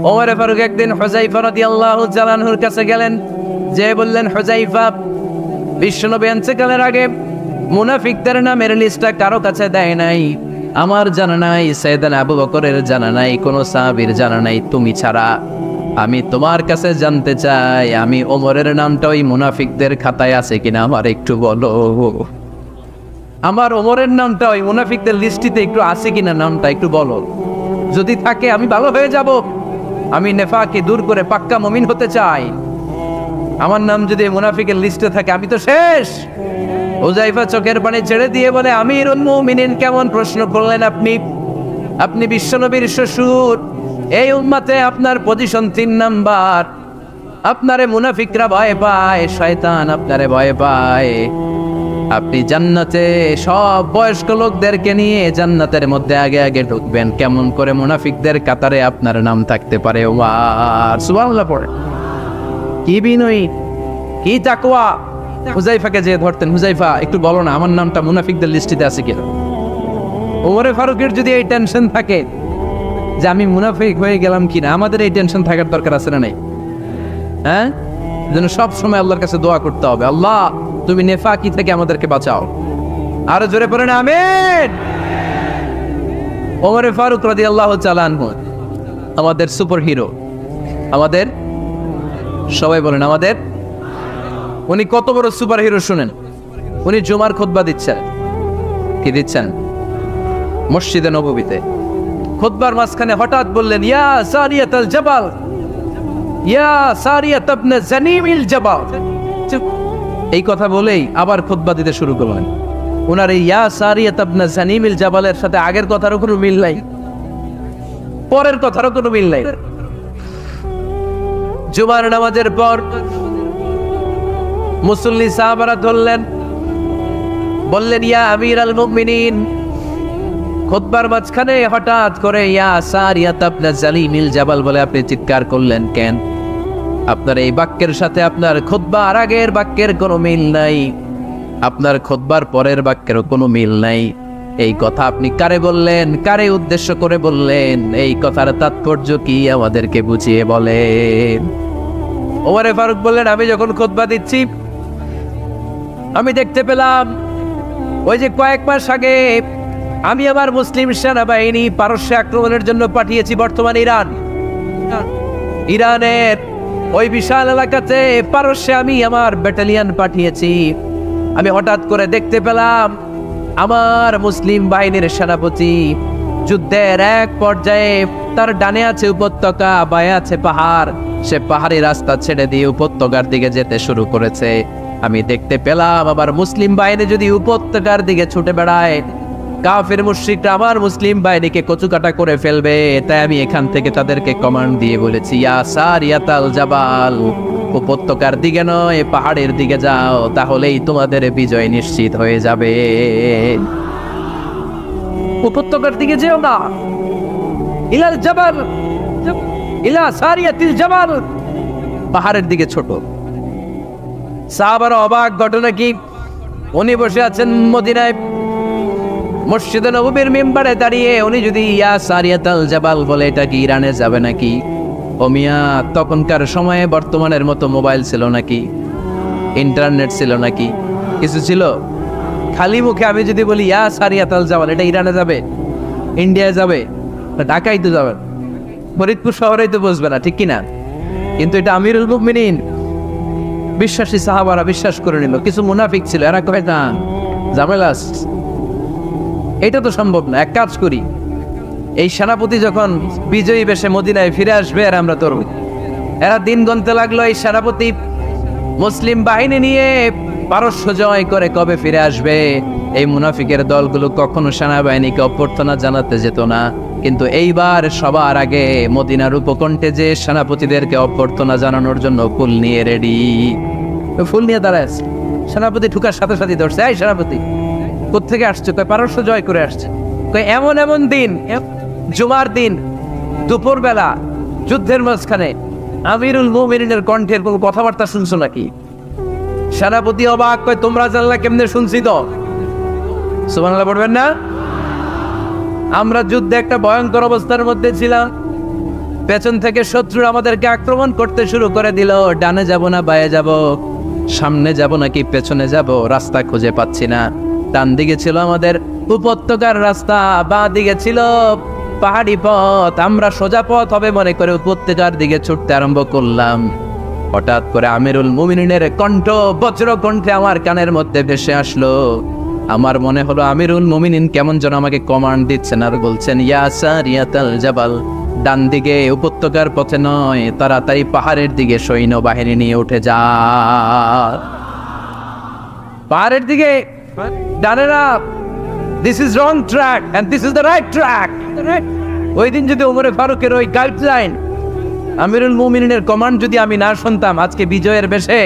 ওমর ফারুক একদিন হুযায়ফা রাদিয়াল্লাহু তাআলা আনহুর কাছে গেলেন, যে বললেন, হুযায়ফা, বিশ্বনবী ইন্তেকালের আগে মুনাফিকদের নামের লিস্টটা কারো কাছে দেয় নাই, আমার জানা নাই, সাইয়েদনা আবু বকরের জানা নাই, কোনো সাহাবীর জানা নাই, তুমি ছাড়া। আমি তোমার কাছে জানতে চাই, আমি ওমরের নামটা ওই মুনাফিকদের খাতায় আছে কিনা আমার একটু বলো। আমার ওমরের নামটা ওই মুনাফিকদের লিস্টিতে একটু আছে কিনা, নামটা একটু বলো। যদি থাকে আমি ভালো হয়ে যাব, আমি নেফাকে দূর করে পাক্কা মুমিন হতে চাই। আমার নাম যদি মুনাফিকের লিস্টে থাকে আমি তো শেষ। হুযায়ফা চোখের পানি ছেড়ে দিয়ে বলে, আমিরুল মুমিনিন, কেমন প্রশ্ন করলেন আপনি? আপনি বিশ্বনবীর শ্বশুর, এই উম্মতে আপনার পজিশন 3 নাম্বার। আপনারে মুনাফিকরা ভয় পায়, শয়তান আপনারে ভয় পায়। আপনি জান্নাতে সব বয়স্ক লোকদেরকে নিয়ে জান্নাতের মধ্যে আগে আগে ঢুকবেন, কেমন করে মুনাফিকদের কাতারে আপনার নাম থাকতে পারে? ওমর সুবহানাল্লাহ পড়ে। কি বিনয়ী, কি তাকওয়া। হুযায়ফাকে যে ধরতেন, হুযায়ফা একটু বলো না আমার নামটা মুনাফিকদের লিস্টিতে আছে কিনা। ওমরে ফারুকের যদি এই টেনশন থাকে যে আমি মুনাফিক হয়ে গেলাম কিনা, আমাদের এই টেনশন থাকার দরকার আছে না নাই? হ্যাঁ, যেন সব সময় আল্লাহর কাছে দোয়া করতে হবে, আল্লাহ তুমি নেফাকি থেকে আমাদেরকে বাঁচাও। আরো জোরে পড়েন আমিন। ওমরে ফারুক রাদিয়াল্লাহু তাআলা আনহু আমাদের সুপার হিরো, আমাদের সবাই বলেন আমাদের। উনি কত বড় সুপার হিরো শুনেন। উনি জুমার খুতবা দিচ্ছেন। কি দিচ্ছেন? মসজিদে নববীতে। খুতবার মাঝখানে হঠাৎ বললেন, ইয়া সারিয়াতুল জাবাল, ইয়া সারিয়াত ইবনে জানিমিল জাবাল। এই কথা বলেই আবার খুতবা দিতে শুরু করলেন। ওনার এই ইয়া সারিয়াত ইবনে জানিমিল জাবালের সাথে আগের কথারও কোনো মিল নাই, পরের কথারও কোনো মিল নাই। জুমার নামাজের পর মুসল্লি সাহাবারা ধরলেন, বললেন, ইয়া আমিরাল মুমিনিন। খুতবার মাঝখানে হঠাৎ করে ইয়া সারিয়াত ইবনে জানিমিল জাবাল বলে আপনি চিৎকার করলেন কেন? আপনার এই বাক্যের সাথে আপনার খুতবা আর আগের বাক্যের কোনো মিল নাই, আপনার খুতবার পরের বাক্যেরও কোনো মিল নাই। এই কথা আপনি কারে বললেন, কারে উদ্দেশ্য করে বললেন? এই কথার তাৎপর্য কি আমাদেরকে বুঝিয়ে বলেন। ওমরে ফারুক বললেন, আমি যখন খুতবা দিচ্ছি আমি দেখতে পেলাম ওই যে কয়েক মাস আগে আমি আমার মুসলিম সেনাবাহিনী পারস্যে আক্রমণের জন্য পাঠিয়েছি, বর্তমান ইরানের ওই বিশাল এলাকাতে পারস্যে আমি আমার ব্যাটালিয়ন পাঠিয়েছি। আমি হঠাৎ করে দেখতে পেলাম আমার মুসলিম বাহিনীর সেনাপতি যুদ্ধের এক পর্যায়ে তার ডানে আছে উপত্যকা, বায়ে আছে পাহাড়, সে পাহাড়ি রাস্তা ছেড়ে দিয়ে উপত্যকার দিকে যেতে শুরু করেছে। আমি দেখতে পেলাম আমার মুসলিম বাহিনী যদি উপত্যকার দিকে ছুটে বেড়ায়, কাফের মুশরিকরা আমার মুসলিম বাহিনীকে কচুকাটা করে ফেলবে। তাই আমি এখান থেকে তাদেরকে কমান্ড দিয়ে বলেছি, ইয়া সারিয়াতাল জাবাল, উপত্যকার দিকে নয় পাহাড়ের দিকে যাও, তাহলেই তোমাদের বিজয় নিশ্চিত হয়ে যাবে। উপত্যকার দিকে যেও না, ইলাল জাবাল, ইলা সারিয়াতিল জাবাল, পাহাড়ের দিকে ছোট। সাহাবারা অবাক, ঘটনা কি? উনি বসে আছেন মদিনায় মসজিদে নববীর মিম্বারে দাঁড়িয়ে, উনি যদি ইয়া সারিয়াতাল জাবাল বলে, এটা কি ইরানে যাবে নাকি? ও মিয়া, তখনকার সময়ে বর্তমানের মতো মোবাইল ছিল নাকি, ইন্টারনেট ছিল নাকি, কিছু ছিল? খালি মুখে আমি যদি বলি ইয়া সারিয়াতাল জাবাল, এটা ইরানে যাবে, ইন্ডিয়ায় যাবে, ঢাকাই তো যাবে, ফরিদপুর শহরেই তো বসবে না, ঠিক কিনা? কিন্তু এটা আমিরুল মুমিনিন বিশ্বাসী সাহাবারা বিশ্বাস করে নিল। কিছু মুনাফিক ছিল, এরা কয় না ঝামেলা, এটা তো সম্ভব না। এক কাজ করি, এই সেনাপতি যখন বিজয়ী বেশে মদিনায় ফিরে আসবে আর আমরা তরুণ, এরা দিন গুনতে লাগলো এই সেনাপতি মুসলিম বাহিনী নিয়ে পারস্য জয় করে কবে ফিরে আসবে। এই মুনাফিকের দলগুলো কখনো সেনাবাহিনীকে অভ্যর্থনা জানাতে যেত না, কিন্তু এইবার সবার আগে মদিনার উপকণ্ঠে যে সেনাপতিদেরকে অভ্যর্থনা জানানোর জন্য ফুল নিয়ে রেডি, ফুল নিয়ে দাঁড়ায় সেনাপতি ঢুকার সাথে সাথে ধরছে, এই সেনাপতি কোত্থেকে আসছে? কয় পারস্য জয় করে আসছে। কয় এমন এমন দিন, জুমার দিন দুপুর বেলা যুদ্ধের মাঝখানে আমিরুল মুমিনিনের কণ্ঠের কোনো কথাবার্তা শুনছো নাকি? সেনাপতি অবাক, কয় তোমরা জানলা কেমনে? শুনছি তো। সুবহানাল্লাহ পড়বেন না? আমরা যুদ্ধে একটা ভয়ঙ্কর অবস্থার মধ্যে ছিলাম, পেছন থেকে শত্রু আমাদেরকে আক্রমণ করতে শুরু করে দিল। ডানে যাব না বায়ে যাব, সামনে যাব নাকি পেছনে যাব, রাস্তা খুঁজে পাচ্ছি না। ডান দিকে ছিল আমাদের উপত্যকার রাস্তা, বাঁ দিকে ছিল পাহাড়ি পথ। আমরা সোজা পথ হবে মনে করে উপত্যকার দিকে ছুটতে আরম্ভ করলাম। হঠাৎ করে আমিরুল মুমিনিনের কণ্ঠ বজ্র কণ্ঠে আমার কানের মধ্যে ভেসে আসলো। আমার মনে হলো আমিরুল মুমিনিন কেমন যেন আমাকে কমান্ড দিচ্ছেন আর বলছেন, ইয়া সারিয়াতাল জাবাল, ডান দিকে উপত্যকার পথে নয়, তাড়াতাড়ি পাহাড়ের দিকে সৈন্যবাহিনী নিয়ে উঠে যা। পাহাড়ের দিকে, ডানে না, this is wrong track and this is the right track. ওই দিন যদি ওমরে ফারুকের ওই গাইডলাইন, আমিরুল মুমিনিনের কমান্ড যদি আমি না শুনতাম, আজকে বিজয়ের বেশে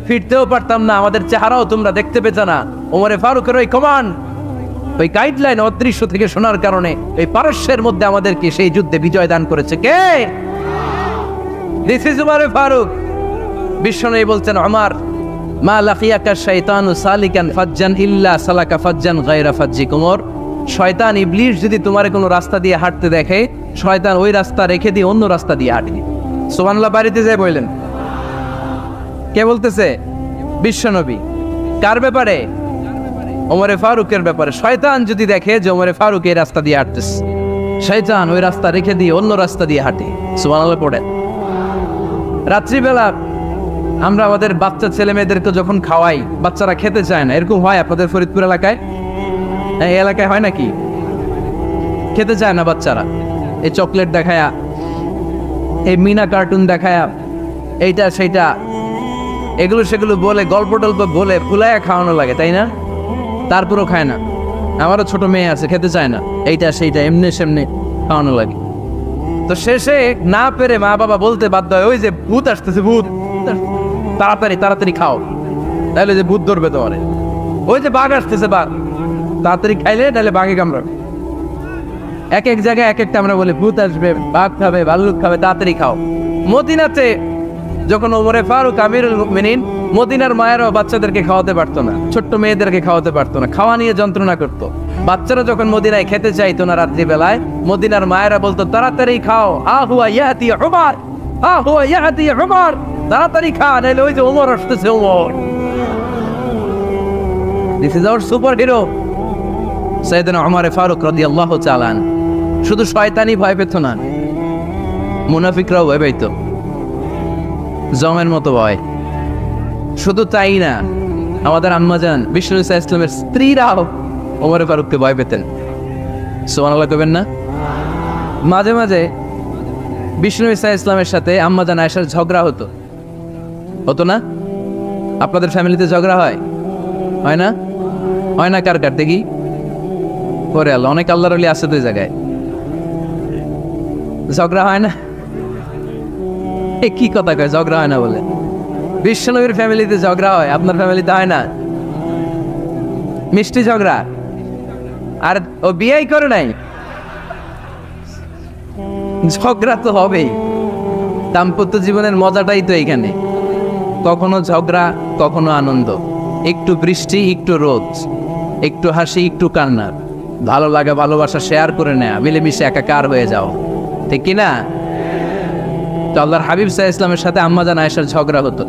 ফিরতেও পারতাম না, আমাদের চেহারাও তোমরা দেখতে পেতে না। ওমরে ফারুকের ওই কমান্ড, ওই গাইডলাইন অদৃশ্য থেকে শোনার কারণে এই পারস্যের মধ্যে আমাদেরকে সেই যুদ্ধে বিজয় দান করেছে কে? দিস ইজ ওমরে ফারুক। বিশ্বনবী বলছেন, ওমর, মা লাকিয়াকা শাইতানু সালিকান ফাজ্জান ইল্লা সালাকা ফাজ্জান গায়রা ফাজ্জিক। ওমর, শয়তান ইবলিস যদি তোমার কোনো রাস্তা দিয়ে হাঁটতে দেখে, শয়তান ওই রাস্তা রেখে দিয়ে অন্য রাস্তা দিয়ে হাঁটে। সুবহানাল্লাহ বাড়িতে যায় বললেন। কে বলতেছে? বিশ্বনবী। কার ব্যাপারে? ওমরে ফারুকের ব্যাপারে। শয়তান যদি দেখে যে ওমরে ফারুক এই রাস্তা দিয়ে হাঁটতেছে, শয়তান ওই রাস্তা রেখে দিয়ে অন্য রাস্তা দিয়ে হাঁটে। সুবহানাল্লাহ পড়েন। রাত্রিবেলা আমরা আমাদের বাচ্চা ছেলে মেয়েদেরকে যখন খাওয়াই, বাচ্চারা খেতে চায় না, এরকম হয় আপনাদের ফরিদপুর এলাকায়? এই এলাকায় হয় নাকি? খেতে চায় না বাচ্চারা, এই চকলেট দেখায়া, এই মিনা কার্টুন দেখায়া, এইটা সেইটা, এগুলো সেগুলো বলে, গল্প টল্প বলে ফুলায়া খাওয়ানো লাগে, তাই না? তারপরও খায় না। আমারও ছোট মেয়ে আছে, খেতে চায় না, এইটা সেইটা এমনি সেমনি খাওয়ানো লাগে। তো শেষে না পেরে মা বাবা বলতে বাধ্য হয়, ওই যে ভূত আসতেছে, ভূত, তাড়াতাড়ি তাড়াতাড়ি খাও, তাহলে যে ভূত ধরবে তোমারে। ওই যে বাঘ আসতেছে, বাঘ, তাড়াতাড়ি খাইলে তাহলে বাঘে কামড়াবে। এক এক জায়গায় এক একটা আমরা বলি, ভূত আসবে, বাঘ খাবে, ভাল্লুক খাবে, তাড়াতাড়ি খাও। মদিনাতে যখন ওমরে ফারুক আমিরুল মুমিনিন, মদিনার মায়েরাও বাচ্চাদেরকে খাওয়াতে পারতো না, ছোট্ট মেয়েদেরকে খাওয়াতে পারতো না, খাওয়া নিয়ে যন্ত্রণা করতো। বাচ্চারা যখন মদিনায় খেতে চাইতো না রাত্রিবেলায়, মদিনার মায়েরা বলতো, তাড়াতাড়ি খাও, আহুয়া ইয়াতি উমর, আহুয়া ইয়াতি উমর, তাড়াতাড়ি খা, নাইলে ওই যে ওমর আসতেছে, Omar. This is our super hero সাইয়েদনা ওমর ফারুক রাদিয়াল্লাহু তাআলা। শুধু শয়তানি ভয় পেত না, মুনাফিকরাও ভয় পেত, জমের মতো ভয়। শুধু তাই না, আমাদের আম্মাজান বিশ্বনবী সাল্লাল্লাহু আলাইহি ওয়াসাল্লামের স্ত্রীরাও ওমর ফারুককে ভয় পেতেন। সুবহানাল্লাহ কইবেন না? মাঝে মাঝে বিশ্বনবী সাল্লাল্লাহু আলাইহি ওয়াসাল্লামের সাথে আম্মাজান আয়েশার ঝগড়া হতো, হতো না? আপনাদের ফ্যামিলিতে ঝগড়া হয়? হয় না? হয় না? কার কার দেখি করে আল্লাহ, অনেক আল্লাহর ওলি আছে দুই জায়গায়, ঝগড়া হয় না? কি কথা কয়, ঝগড়া হয় না বলে? বিশ্বনবীর ফ্যামিলিতে ঝগড়া হয়, আপনার ফ্যামিলিতে হয় না? মিষ্টি ঝগড়া। আর ও বিয়েই করে নাই, ঝগড়া তো হবেই। দাম্পত্য জীবনের মজাটাই তো এইখানে, কখনো ঝগড়া, কখনো আনন্দ, একটু বৃষ্টি, একটু রোদ, একটু হাসি, একটু কান্না, ভালো লাগা ভালোবাসা শেয়ার করে নেয়া, মিলেমিশে একাকার হয়ে যাও, ঠিক কিনা? তো আল্লাহর হাবিব সাল্লাল্লাহু আলাইহি ওয়াসাল্লামের সাথে আম্মাজান আয়েশার ঝগড়া হতো।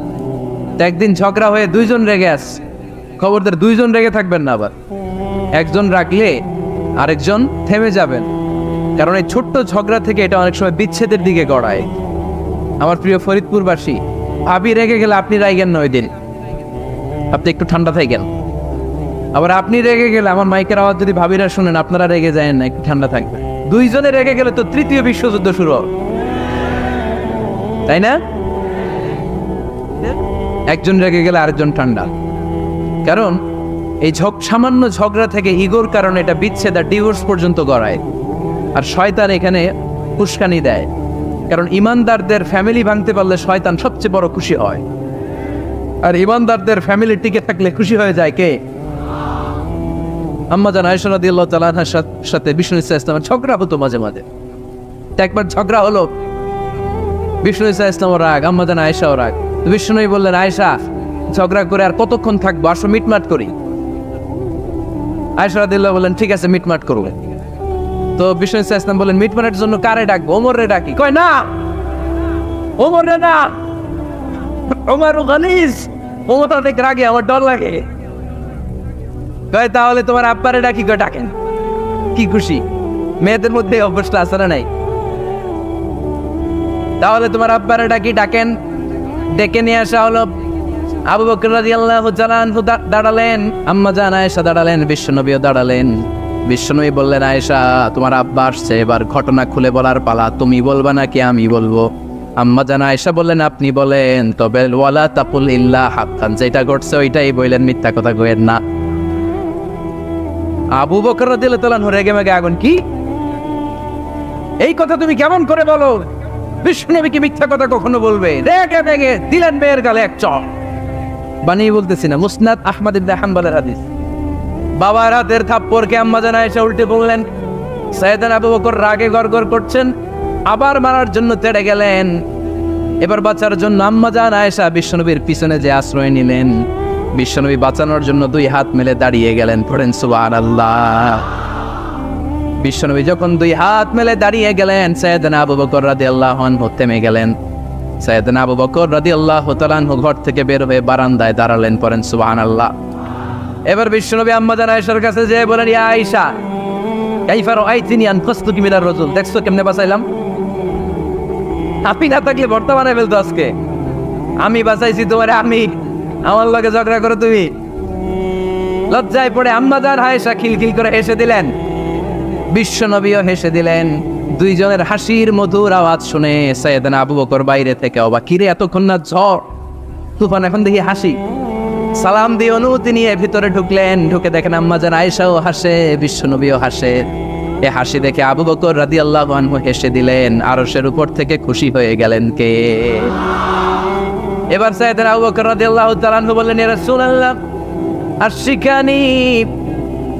তো একদিন ঝগড়া হয়ে দুইজন রেগে আসছে। খবরদার দুইজন রেগে থাকবেন না, আবার একজন রাগলে আরেকজন থেমে যাবেন, কারণ এই ছোট্ট ঝগড়া থেকে এটা অনেক সময় বিচ্ছেদের দিকে গড়ায়। আমার প্রিয় ফরিদপুরবাসী, ভাবি রেগে গেলে আপনি রাইগেন না, ওই দিন আপনি একটু ঠান্ডা থাকেন। আবার আপনি রেগে গেলে, আমার মাইকের আওয়াজ যদি ভাবিরা শুনেন, আপনারা রেগে যায় না, একটু ঠান্ডা থাকবেন। দুইজনে রেগে গেলে তো তৃতীয় বিশ্বযুদ্ধ শুরু হবে, তাই না? একজন রেগে গেলে আরেকজন ঠান্ডা, কারণ এই সামান্য ঝগড়া থেকে ইগোর কারণে এটা বিচ্ছেদ আর ডিভোর্স পর্যন্ত গড়ায়। আর শয়তান এখানে উস্কানি দেয়, কারণ ইমানদারদের ফ্যামিলি ভাঙতে পারলে শয়তান সবচেয়ে বড় খুশি হয়, আর ইমানদারদের ফ্যামিলি টিকে থাকলে খুশি হয়ে যায় কে? আম্মাজান আয়েশা রাদিয়াল্লাহু তাআলা আনহার সাথে বিষ্ণু সাল্লাল্লাহু আলাইহি ওয়াসাল্লামের ঝগড়া হতো মাঝে মাঝে। একবার ঝগড়া হলো, বিষ্ণু সাল্লাল্লাহু আলাইহি ওয়াসাল্লাম রাগ, আম্মাজান আয়েশাও রাগ। বিষ্ণু বললেন, আয়েশা, ঝগড়া করে আর কতক্ষণ থাকবো, আসো মিটমাট করি। আয়েশা রাদিয়াল্লাহু বললেন, ঠিক আছে, মিটমাট করবে। তো বিষ্ণু সাল্লাল্লাহু আলাইহি ওয়াসাল্লাম বললেন, মিটমাটের জন্য কারে ডাকবো? ওমর রে ডাকি। কয় না, ওমর না, ওমর গালিজ, ওমর অনেক রাগে, আমার ডর লাগে। কয় তাহলে তোমার আব্বারে ডাকি, কয় ডাকেন। কি খুশি, মেয়েদের মধ্যে অভ্যাসটা আছে না নাই? তাহলে তোমার আব্বারে ডাকি, ডাকেন। ডেকে নিয়ে আসা হলো। আবু বকর রাদিয়াল্লাহু তাআলা আনহু দাঁড়ালেন, আম্মা জান আয়েশা দাঁড়ালেন, বিশ্বনবীও দাঁড়ালেন। বিশ্বনবী বললেন, আয়েশা তোমার আব্বা আসছে, এবার ঘটনা খুলে বলার পালা, তুমি বলবা নাকি আমি বলবো? আম্মা জান আয়েশা বললেন, আপনি বলেন, তবে ওয়ালা তাকুল ইল্লা হাক্কান, যেটা ঘটছে ওইটাই বললেন, মিথ্যা কথা কইেন না। আবু বকর রাদিয়াল্লাহু তাআলা রেগে মেগে আগুন, কি এই কথা তুমি কেমন করে বলো? বিশ্বনবী কি মিথ্যা কথা কখনো বলবে? রেগে মেগে দিলেন মেয়ের গালে এক চড়। বানিয়ে বলতেছি না, মুসনাদ আহমদ ইবনে হাম্বলের হাদিস। বাবার হাতের থাপ্পড়কে আম্মা জান আয়েশা উল্টে বললেন। সাইয়েদনা আবু বকর রাগে গড়গড় করছেন, আবার মারার জন্য তেড়ে গেলেন। এবার বাঁচার জন্য আম্মা জান আয়েশা বিশ্বনবীর পিছনে যে আশ্রয় নিলেন, বিশ্বনবী বাঁচানোর জন্য দুই হাত মেলে দাঁড়িয়ে গেলেন। পড়েন সুবহানাল্লাহ। বিশ্বনবী যখন দুই হাত মেলে দাঁড়িয়ে গেলেন, সাইয়েদনা আবু বকর রাদিয়াল্লাহু আনহু থেমে গেলেন। সাইয়েদনা আবু বকর রাদিয়াল্লাহু তাআলা আনহু ঘর থেকে বের হয়ে বারান্দায় দাঁড়ালেন। পড়েন সুবহানাল্লাহ। এবার বিশ্বনবী আম্মা জান আয়েশার কাছে যেয়ে বলেন, ইয়া আয়েশা কাইফা রাআইতিনি আনকাসতুকি মিনার রাজুল, দেখছো কেমনে বাঁচাইলাম? আপনি না থাকলে ভর্তা বানাই ফেলতো আজকে। আমি বাঁচাইছি তোমারে, আমি, আমার লগে ঝগড়া করো তুমি। লজ্জায় পড়ে আম্মা জান আয়েশা খিলখিল করে হেসে দিলেন, বিশ্বনবীও হেসে দিলেন। দুইজনের হাসির মধুর আওয়াজ শুনে সাইয়েদনা আবু বকর বাইরে থেকে অবাক, কিরে এতক্ষণ না ঝড় তুফান, এখন দেখি হাসি। সালাম দিয়ে অনুমতি নিয়ে ভিতরে ঢুকলেন। ঢুকে দেখেন আম্মা জান আয়েশাও হাসে, বিশ্বনবীও হাসে। এ হাসি দেখে আবু বকর রাদিয়াল্লাহু আনহু হেসে দিলেন। আরশের উপর থেকে খুশি হয়ে গেলেন কে? এবার সাইয়েদনা আবু বকর রাদিয়াল্লাহু তাআলা আনহু বললেন, ইয়া রাসূলুল্লাহ আশরিকানি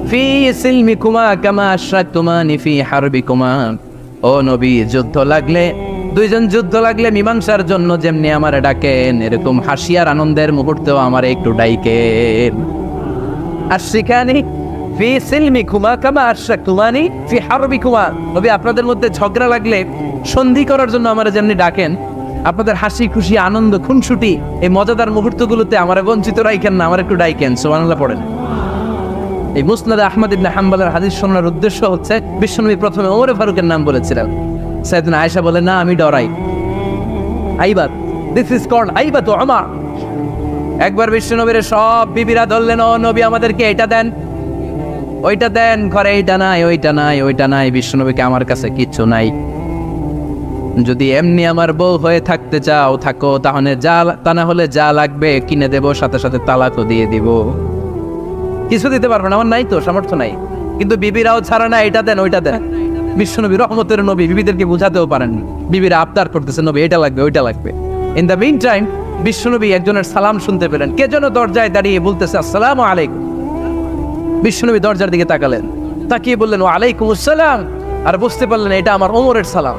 ফি সিলমিকুমা কামা আশরাকতুমানি ফি হারবিকুমা। ও নবী, যুদ্ধ লাগলে, দুইজন যুদ্ধ লাগলে মীমাংসার জন্য যেমনি আমারে ডাকেন, এরকম হাসি আর আনন্দের মুহূর্তেও আমারে একটু ডাইকেন। আশরিকানি ফি সিলমিকুমা কামা আশরাকতুমানি ফি হারবিকুমা। নবী, আপনাদের মধ্যে ঝগড়া লাগলে সন্ধি করার জন্য আমারে যেমনি ডাকেন, আপনাদের হাসি খুশি আনন্দ খুনসুটি এই মজাদার মুহূর্তগুলোতে আমারে বঞ্চিত রাখেন না, আমার একটু ডাইকেন। সুবহানাল্লাহ পড়েন। এই মুসনাদ আহমদ ইবনে হাম্বলের হাদিস শোনার উদ্দেশ্য হচ্ছে, বিশ্বনবী প্রথমে ওমর ফারুকের নাম বলেছিলেন। সাইয়েদনা আয়েশা বলে, না আমি ডরাই, আইবাত, দিস ইজ কল্ড আইবাত ওমর। একবার বিশ্বনবীর সব বিবিরা ধরলেন, ও নবী আমাদেরকে এটা দেন, ওইটা দেন, ঘরে এইটা নাই, ওইটা নাই, ওইটা নাই। বিশ্বনবীকে, আমার কাছে কিচ্ছু নাই, যদি এমনি আমার বউ হয়ে থাকতে চাও থাকো, তাহলে যা, তা না হলে যা লাগবে কিনে দেবো, সাথে সাথে তালাকও দিয়ে দিব। কিছু দিতে পারবো না, আমার নাই তো, সামর্থ্য নাই। কিন্তু বিবিরাও ছাড়া না, এটা দেন ওইটা দেন। বিশ্বনবী রহমতের নবী, বিবিদেরকে বুঝাতেও পারেননি। বিবিরা আবদার করতেছে, নবী এটা লাগবে ওইটা লাগবে। ইন দ্য মিন টাইম বিশ্বনবী একজনের সালাম শুনতে পেলেন। কে যেন দরজায় দাঁড়িয়ে বলতেছে, আসসালামু আলাইকুম। বিশ্বনবী দরজার দিকে তাকালেন, তাকিয়ে বললেন, ওয়া আলাইকুম আসসালাম। আর বুঝতে পারলেন এটা আমার ওমরের সালাম।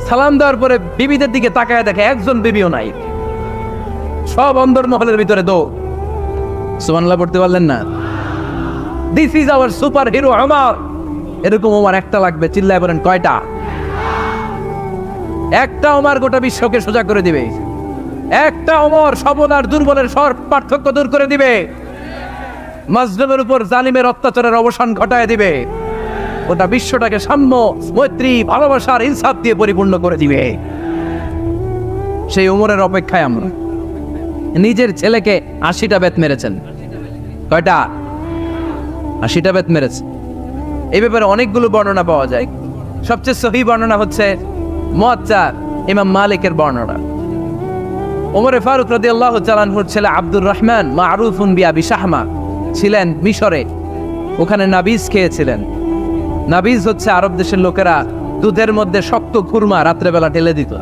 সালাম দেওয়ার পরে বিবিদের দিকে তাকায় দেখে একজন বিবিও নাই, সব অন্দর মহলের ভিতরে দৌড়। সুবহানাল্লাহ পড়তে পারলেন না? This is our super hero Omar. এরকম ওমর একটা লাগবে, চিল্লায় বলেন কয়টা? একটা ওমর গোটা বিশ্বকে সোজা করে দিবে। একটা ওমর সবল আর দুর্বলের সব পার্থক্য দূর করে দিবে। মাজলুমের উপর জালিমের অত্যাচারের অবসান ঘটায় দিবে। গোটা বিশ্বটাকে সাম্য, মৈত্রী, ভালোবাসার ইনসাফ দিয়ে পরিপূর্ণ করে দিবে। সেই ওমরের অপেক্ষায় আমরা। নিজের ছেলেকে 80টা বেত মেরেছেন। কয়টা? 80টা বেত মেরেছে। এই ব্যাপারে অনেকগুলো বর্ণনা পাওয়া যায়। সবচেয়ে সহি বর্ণনা হচ্ছে মুয়াত্তা ইমাম মালিকের বর্ণনা। ওমর ফারুক রাদিয়াল্লাহু তাআলা আনহুর ছেলে আব্দুর রহমান মারুফুন বিআবি শাহমা ছিলেন মিশরে। ওখানে নাবিজ খেয়েছিলেন। নাবিজ হচ্ছে আরব দেশের লোকেরা দুধের মধ্যে শক্ত খুরমা রাত্রেবেলা ঢেলে দিত।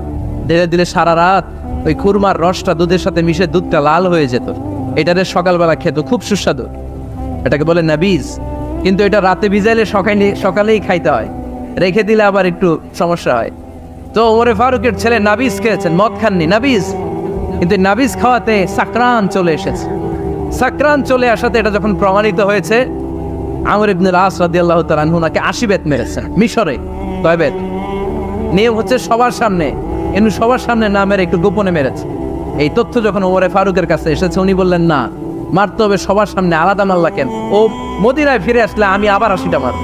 ঢেলে দিলে সারা রাত ওই খুরমার রসটা দুধের সাথে মিশে দুধটা লাল হয়ে যেত। এটারে সকালবেলা খেত, খুব সুস্বাদু। এটাকে বলে নাবিজ। কিন্তু এটা রাতে ভিজাইলে সকালেই খাইতে হয়, রেখে দিলে আবার একটু সমস্যা হয়। তো ওমরে ফারুকের ছেলে নাবিজ খেয়েছেন, মদ খাননি, নাবিজ। কিন্তু নাবিজ খাওয়াতে সাকরান চলে এসেছে। সাকরান চলে আসাতে এটা যখন প্রমাণিত হয়েছে, আমর ইবনে আস রাদিয়াল্লাহু তাআলা আনহু নাকি 80 বেত মেরেছেন মিশরে। কয় বেত? নিয়ম হচ্ছে সবার সামনে এনু সবার সামনে না মেরে একটু গোপনে মেরেছে। এই তথ্য যখন ওমরে ফারুকের কাছে এসেছে, উনি বললেন না, মারতে হবে সবার সামনে, আলাদা মাল্লা কেন? ও মদিনায় ফিরে আসলে আমি আবার 80টা মার।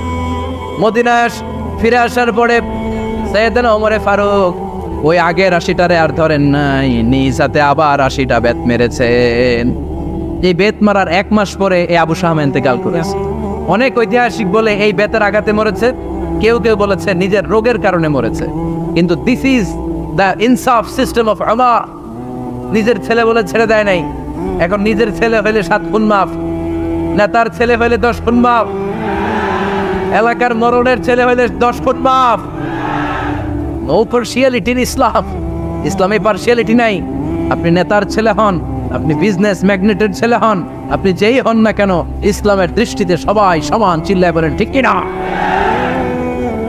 মদিনায় ফিরে আসার পরে সাইয়েদনা ওমরে ফারুক ওই আগের 80টারে আর ধরেন নাই, নিজ হাতে আবার 80টা বেত মেরেছেন। এই বেত মারার 1 মাস পরে এই আবু শাহাম ইন্তেকাল করেছে। অনেক ঐতিহাসিক বলে এই বেতের আঘাতে মরেছে, কেউ কেউ বলেছে নিজের রোগের কারণে মরেছে। কিন্তু দিস ইজ দ্য ইনসাফ সিস্টেম অফ উমার। নিজের ছেলে বলে ছেড়ে দেয় নাই। এখন নিজের ছেলে হইলে 7 খুন মাফ, নেতার ছেলে হইলে 10 খুন মাফ, এলাকার মরণের ছেলে হইলে 10 খুন মাফ। নো পার্সিয়ালিটি ইন ইসলাম। ইসলামে পার্সিয়ালিটি নাই। আপনি নেতার ছেলে হন, আপনি বিজনেস ম্যাগনেটের ছেলে হন, আপনি যেই হন না কেন, ইসলামের দৃষ্টিতে সবাই সমান। চিল্লায় বলেন ঠিক কিনা?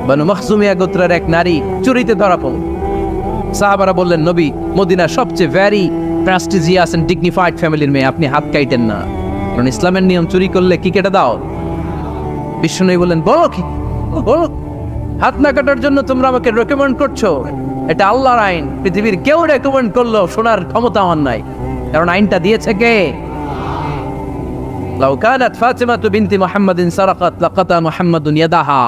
বানু মাখজুমিয়া গোত্রের এক নারী চুরিতে ধরা পড়ল। সাহাবারা বললেন, নবী মদিনার সবচেয়ে ভেরি প্রেস্টিজিয়াস এন্ড ডিগনিফাইড ফ্যামিলির মেয়ে, আপনি হাত কাটেন না, কারণ ইসলামের নিয়ম চুরি করলে কি কেটে দাও। বিশ্বনবী বললেন, বলো কি, বলো, হাত না কাটার জন্য তোমরা আমাকে রেকমেন্ড করছো? এটা আল্লাহর আইন, পৃথিবীর কেউ রেকমেন্ড করলো শোনার ক্ষমতা আমার নাই, কারণ আইনটা দিয়েছে কে? লাউ কানাত ফাতিমাতু বিনতি মুহাম্মাদিন সারাকাত লাকাতা মুহাম্মাদুন ইয়াদাহা।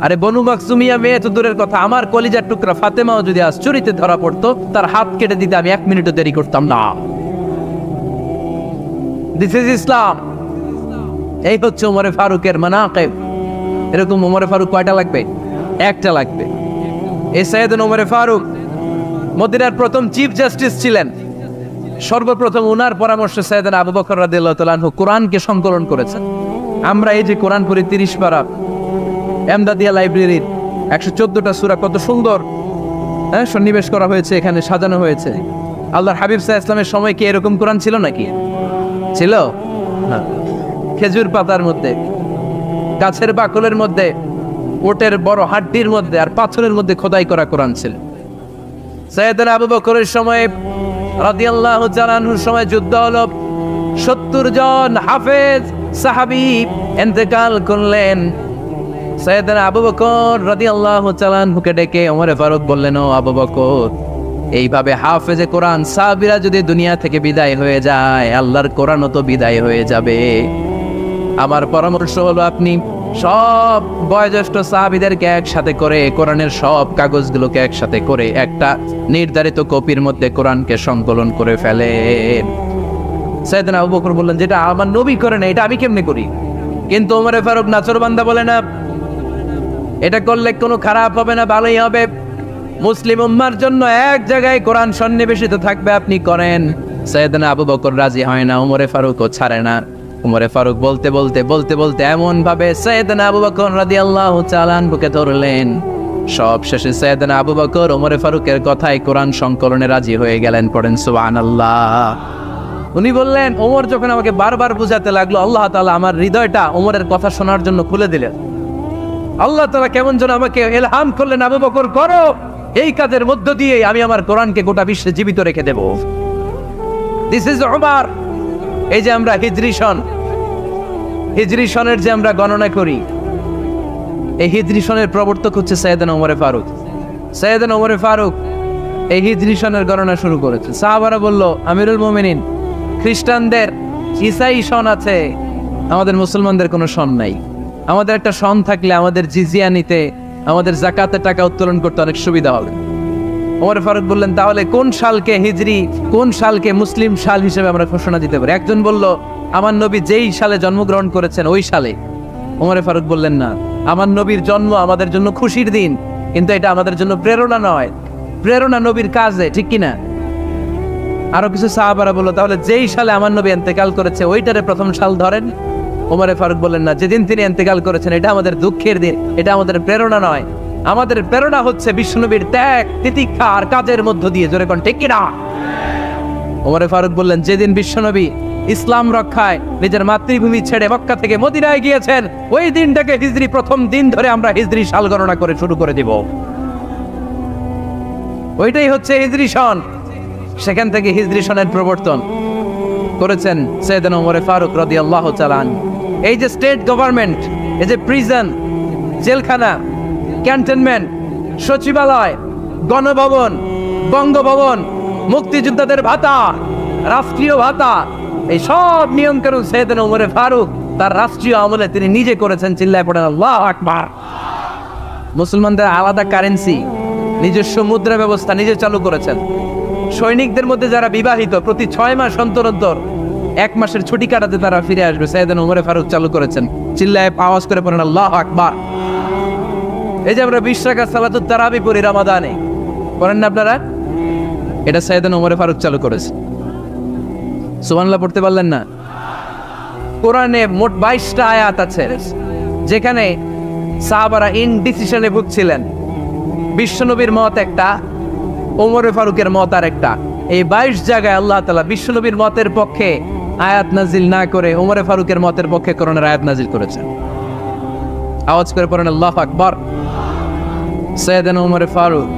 আরে বনু মাখজুমিয়া মেয়ে তো দূরের কথা, আমার কলিজার টুকরা ফাতেমাও যদি আজ চুরিতে ধরা পড়তো, তার হাত কেটে দিতে আমি 1 মিনিটও দেরি করতাম না। দিস ইজ ইসলাম। এই হচ্ছে ওমরে ফারুকের মানাকিব। এরকম ওমরে ফারুক কয়টা লাগবে? একটা লাগবে। এই সাইয়েদনা ওমরে ফারুক মদিনার প্রথম চিফ জাস্টিস ছিলেন। সর্বপ্রথম উনার পরামর্শে সাইয়েদনা আবু বকর রাদিয়াল্লাহু তাআলা আনহু কোরআনকে সংকলন করেছেন। আমরা এই যে কোরআন পড়ি 30 পারা, এমদাদিয়া লাইব্রেরির 114টা সূরা, কত সুন্দর সন্নিবেশ করা হয়েছে, এখানে সাজানো হয়েছে। আল্লাহর হাবিব সাল্লাল্লাহু আলাইহি ওয়াসাল্লামের সময় কি এরকম কোরআন ছিল নাকি? ছিল না। খেজুর পাতার মধ্যে, গাছের বাকলের মধ্যে, ওটের বড় হাড্ডির মধ্যে আর পাথরের মধ্যে খোদাই করা কোরআন ছিল। সাইয়েদনা আবু বকরের সময় রাদিয়াল্লাহু তাআলা আনহুর সময় যুদ্ধ হলো, 70 জন হাফেজ সাহাবী ইন্তেকাল করলেন। সাইয়েদনা আবু বকর রাদিয়াল্লাহু তাআলা আনহুকে ডেকে ওমরে ফারুক বললেন, ও আবু বকর, এইভাবে হাফেজে কোরআন সাহাবীরা যদি দুনিয়া থেকে বিদায় হয়ে যায়, আল্লাহর কোরআনও তো বিদায় হয়ে যাবে। আমার পরামর্শ হলো আপনি সব বয়োজ্যেষ্ঠ সাহাবীদেরকে একসাথে করে কোরআনের সব কাগজগুলোকে একসাথে করে একটা নির্ধারিত কপির মধ্যে কোরআনকে সংকলন করে ফেলেন। সাইয়েদনা আবু বকর বললেন, যেটা আমার নবী করে না, এটা আমি কেমনে করি? কিন্তু ওমরে ফারুক নাচরবান্দা বলে না, এটা করলে কোনো খারাপ হবে না, ভালোই হবে। মুসলিম উম্মার জন্য এক জায়গায় কোরআন সন্নিবেশিত থাকবে, আপনি করেন। সাইয়েদনা আবু বকর রাজি হয় না, ওমরে ফারুকও ছাড়ে না। ওমরে ফারুক বলতে বলতে বলতে বলতে এমন ভাবে সাইয়েদনা আবু বকর রাদিয়াল্লাহু তাআলা আনহুকে ধরলেন, সব শেষে সাইয়েদনা আবু বকর ওমরে ফারুকের কথায় কোরআন সংকলনে রাজি হয়ে গেলেন। পড়েন সুবহানাল্লাহ। উনি বললেন, ওমর যখন আমাকে বারবার বুঝাতে লাগলো, আল্লাহ তাআলা আমার হৃদয়টা ওমরের কথা শোনার জন্য খুলে দিলেন। আল্লাহ তাআলা কেমন যেন আমাকে ইলহাম করলেন, আবু বকর করো, এই কাজের মধ্য দিয়ে আমি আমার কোরআনকে গোটা বিশ্বে জীবিত রেখে দেব। This is Umar. এই যে আমরা হিজরি সনের যে আমরা গণনা করি, এই হিজরি সনের প্রবর্তক হচ্ছে সাইয়েদনা ওমরে ফারুক। সাইয়েদনা ওমরে ফারুক এই হিজরি সনের গণনা শুরু করেছে। সাহাবারা বলল, আমিরুল মুমিনিন, খ্রিস্টানদের ঈসাই সন আছে, আমাদের মুসলমানদের কোনো সন নাই। আমাদের একটা সন থাকলে আমাদের জিজিয়া নিতে, আমাদের যাকাতের টাকা উত্তোলন করতে অনেক সুবিধা হবে। ওমর ফারুক বললেন, তাহলে কোন সালকে হিজরি, কোন সালকে মুসলিম সাল হিসেবে আমরা ঘোষণা দিতে পারি? একজন বলল, আমার নবী যেই সালে জন্মগ্রহণ করেছেন ওই সালে। ওমর ফারুক বললেন, না, আমার নবীর জন্ম আমাদের জন্য খুশির দিন, কিন্তু এটা আমাদের জন্য প্রেরণা নয়। প্রেরণা নবীর কাজে, ঠিক কিনা? আরো কিছু সাহাবারা বলল, তাহলে যেই সালে আমার নবী ইন্তেকাল করেছে ওইটারে প্রথম সাল ধরেন। ওমর ফারুক বললেন, না, যেদিন তিনি ইন্তেকাল করেছেন এটা আমাদের দুঃখের দিন, এটা আমাদের প্রেরণা নয়। আমাদের প্রেরণা হচ্ছে বিশ্বনবীর ত্যাগ, তিতিক্ষা আর কাজের মধ্য দিয়ে। জোরে কোন ঠিক কিনা? ওমর ফারুক বললেন, যেদিন বিশ্বনবী ইসলাম রক্ষায় নিজের মাতৃভূমি ছেড়ে মক্কা থেকে মদিনায় গিয়েছেন, ওই দিনটাকে হিজরি প্রথম দিন ধরে আমরা হিজরি সাল গণনা করে শুরু করে দিব। ওইটাই হচ্ছে হিজরি সন। সেখান থেকে হিজরি সনের প্রবর্তন করেছেন সাইয়েদনা ওমর ফারুক রাদিয়াল্লাহু তাআলা আনহু। এই যে স্টেট গভর্নমেন্ট, এই যে প্রিজন, জেলখানা, ক্যান্টনমেন্ট, সচিবালয়, গণভবন, বঙ্গভবন, মুক্তিযোদ্ধাদের ভাতা, রাষ্ট্রীয় ভাতা, এই সব নিয়ম কানুন সৈয়দনা ওমর ফারুক তার রাষ্ট্রীয় আমলে তিনি নিজে করেছেন। চিল্লায় পড়েন আল্লাহু আকবার। মুসলমানদের আলাদা কারেন্সি, নিজস্ব মুদ্রা ব্যবস্থা নিজে চালু করেছেন। সৈনিকদের মধ্যে যারা বিবাহিত প্রতি 6 মাস অন্তর অন্তর 1 মাসের ছুটি কাটাতে তারা ফিরে আসবে, সৈয়দনা ওমর ফারুক চালু করেছেন। চিল্লায় আওয়াজ করে পড়েন আল্লাহু আকবার। এই যে আমরা 20 রাকাত সালাতুত তারাবি পড়ি রমাদানে, পড়েন না আপনারা? এটা সৈয়দনা ওমর ফারুক চালু করেছে। সুবহানাল্লাহ পড়তে পারলেন না? কোরআনে মোট 22টা আয়াত আছে যেখানে সাহাবারা ইনডিসিশনে ভুগছিলেন। বিশ্বনবীর মত একটা, ওমর ফারুকের মত আর একটা। এই 22 জায়গায় আল্লাহ তাআলা বিশ্বনবীর মতের পক্ষে আয়াত নাজিল না করে ওমর ফারুকের মতের পক্ষে কোরআনের আয়াত নাজিল করেছেন। আওয়াজ করে পড়েন আল্লাহু আকবার। সৈয়দনা ওমর ফারুক।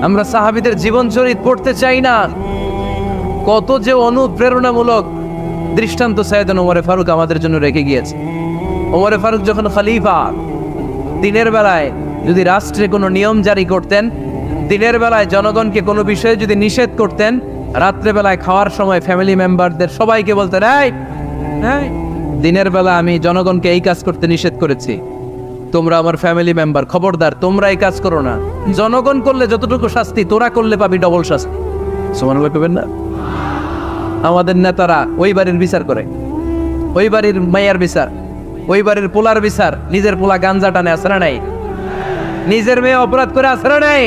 আমরা সাহাবীদের জীবন চরিত পড়তে চাই না, কত যে অনুপ্রেরণামূলক দৃষ্টান্ত সৈয়দনা ওমর ফারুক আমাদের জন্য রেখে গিয়েছে। ওমর ফারুক যখন খলিফা, দিনের বেলায় যদি রাষ্ট্রে কোনো নিয়ম জারি করতেন, দিনের বেলায় জনগণকে কোনো বিষয়ে যদি নিষেধ করতেন, রাত্রে বেলায় খাওয়ার সময় ফ্যামিলি মেম্বারদের সবাইকে বলতেন, এই দিনের বেলা আমি জনগণকে এই কাজ করতে নিষেধ করেছি, তোমরা আমার ফ্যামিলি মেম্বার, খবরদার তোমরা এই কাজ করো না। জনগণ করলে যতটুকু শাস্তি, তোরা করলে পাবি ডবল শাস্তি। সুবহানাল্লাহ কইবেন না? আমাদের নেতারা ওই বাড়ির বিচার করে, ওই বাড়ির মাইয়ার বিচার, ওই বাড়ির পোলার বিচার। নিজের পোলা গাঞ্জা টানে, আছে না নাই? নিজের মেয়ে অপরাধ করে, আছে না নাই?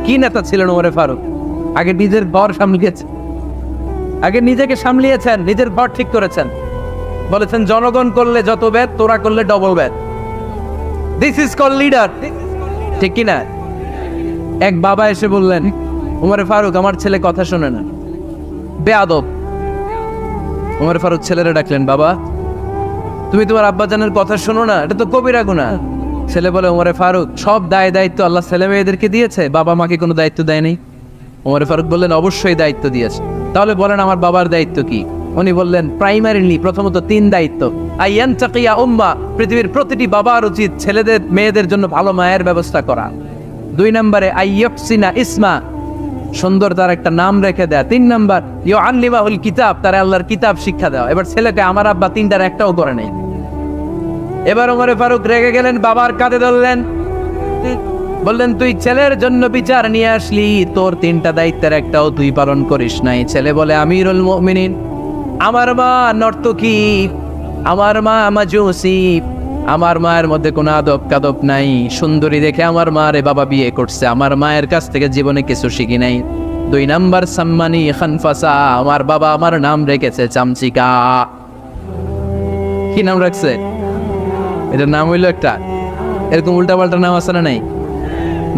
কি নেতা ছিলেন ওমর ফারুক! আগে নিজের ঘর সামলিয়েছেন, আগে নিজেকে সামলিয়েছেন, নিজের ঘর ঠিক করেছেন। বলেছেন জনগণ করলে যত ব্যাদ, তোরা করলে double bad. This is call leader, ঠিক কিনা? এক বাবা এসে বললেন, ওমর ফারুক আমার ছেলে কথা শোনে না, বেয়াদব। ওমর ফারুক ছেলেরা ডাকলেন, বাবা তুমি তোমার আব্বাজানের কথা শোনো না, এটা তো কবিরা গুনাহ। ছেলে বলে, ওমর ফারুক সব দায় দায়িত্ব আল্লাহ ছেলে মেয়েদেরকে দিয়েছে, বাবা মাকে কোনো দায়িত্ব দেয়নি। ওমর ফারুক বললেন, অবশ্যই দায়িত্ব দিয়েছে। তাহলে বলেন আমার বাবার দায়িত্ব কি? উনি বললেন, প্রাইমারিলি প্রথমত 3 দায়িত্ব। আইয়ান তাকিয়া উম্মা, পৃথিবীর প্রতিটি বাবার উচিত ছেলেদের মেয়েদের জন্য ভালো মায়ের ব্যবস্থা করা। 2 নম্বরে আইয়ুহসিনা ইসমা, সুন্দর তার একটা নাম রেখে দেয়া। 3 নম্বর ইউআল্লিমাহুল কিতাব, তার আল্লাহর কিতাব শিক্ষা দেওয়া। এবার ছেলেকে আমার আব্বা 3টার একটাও করে নাই। এবার ওমর ফারুক রেগে গেলেন, বাবার কাঁধে ধরলেন, বললেন তুই ছেলের জন্য বিচার নিয়ে আসলি, তোর 3টা দায়িত্বের একটাও তুই পালন করিস নাই। ছেলে বলে, আমিরুল মুমিনিন, আমার মা নর্তকী, আমার মা মাজুসি, আমার মায়ের মধ্যে কোনো আদব কাদব নাই, সুন্দরী দেখে আমার মা রে বাবা বিয়ে করছে, আমার মায়ের কাছ থেকে জীবনে কিছু শিখি নাই। 2 নাম্বার সাম্মানি খানফাসা, আমার বাবা আমার নাম রেখেছে চামচিকা। কি নাম রাখছে? এটার নাম হইলো একটা, এরকম উল্টা পাল্টা নাম আছে না? নাই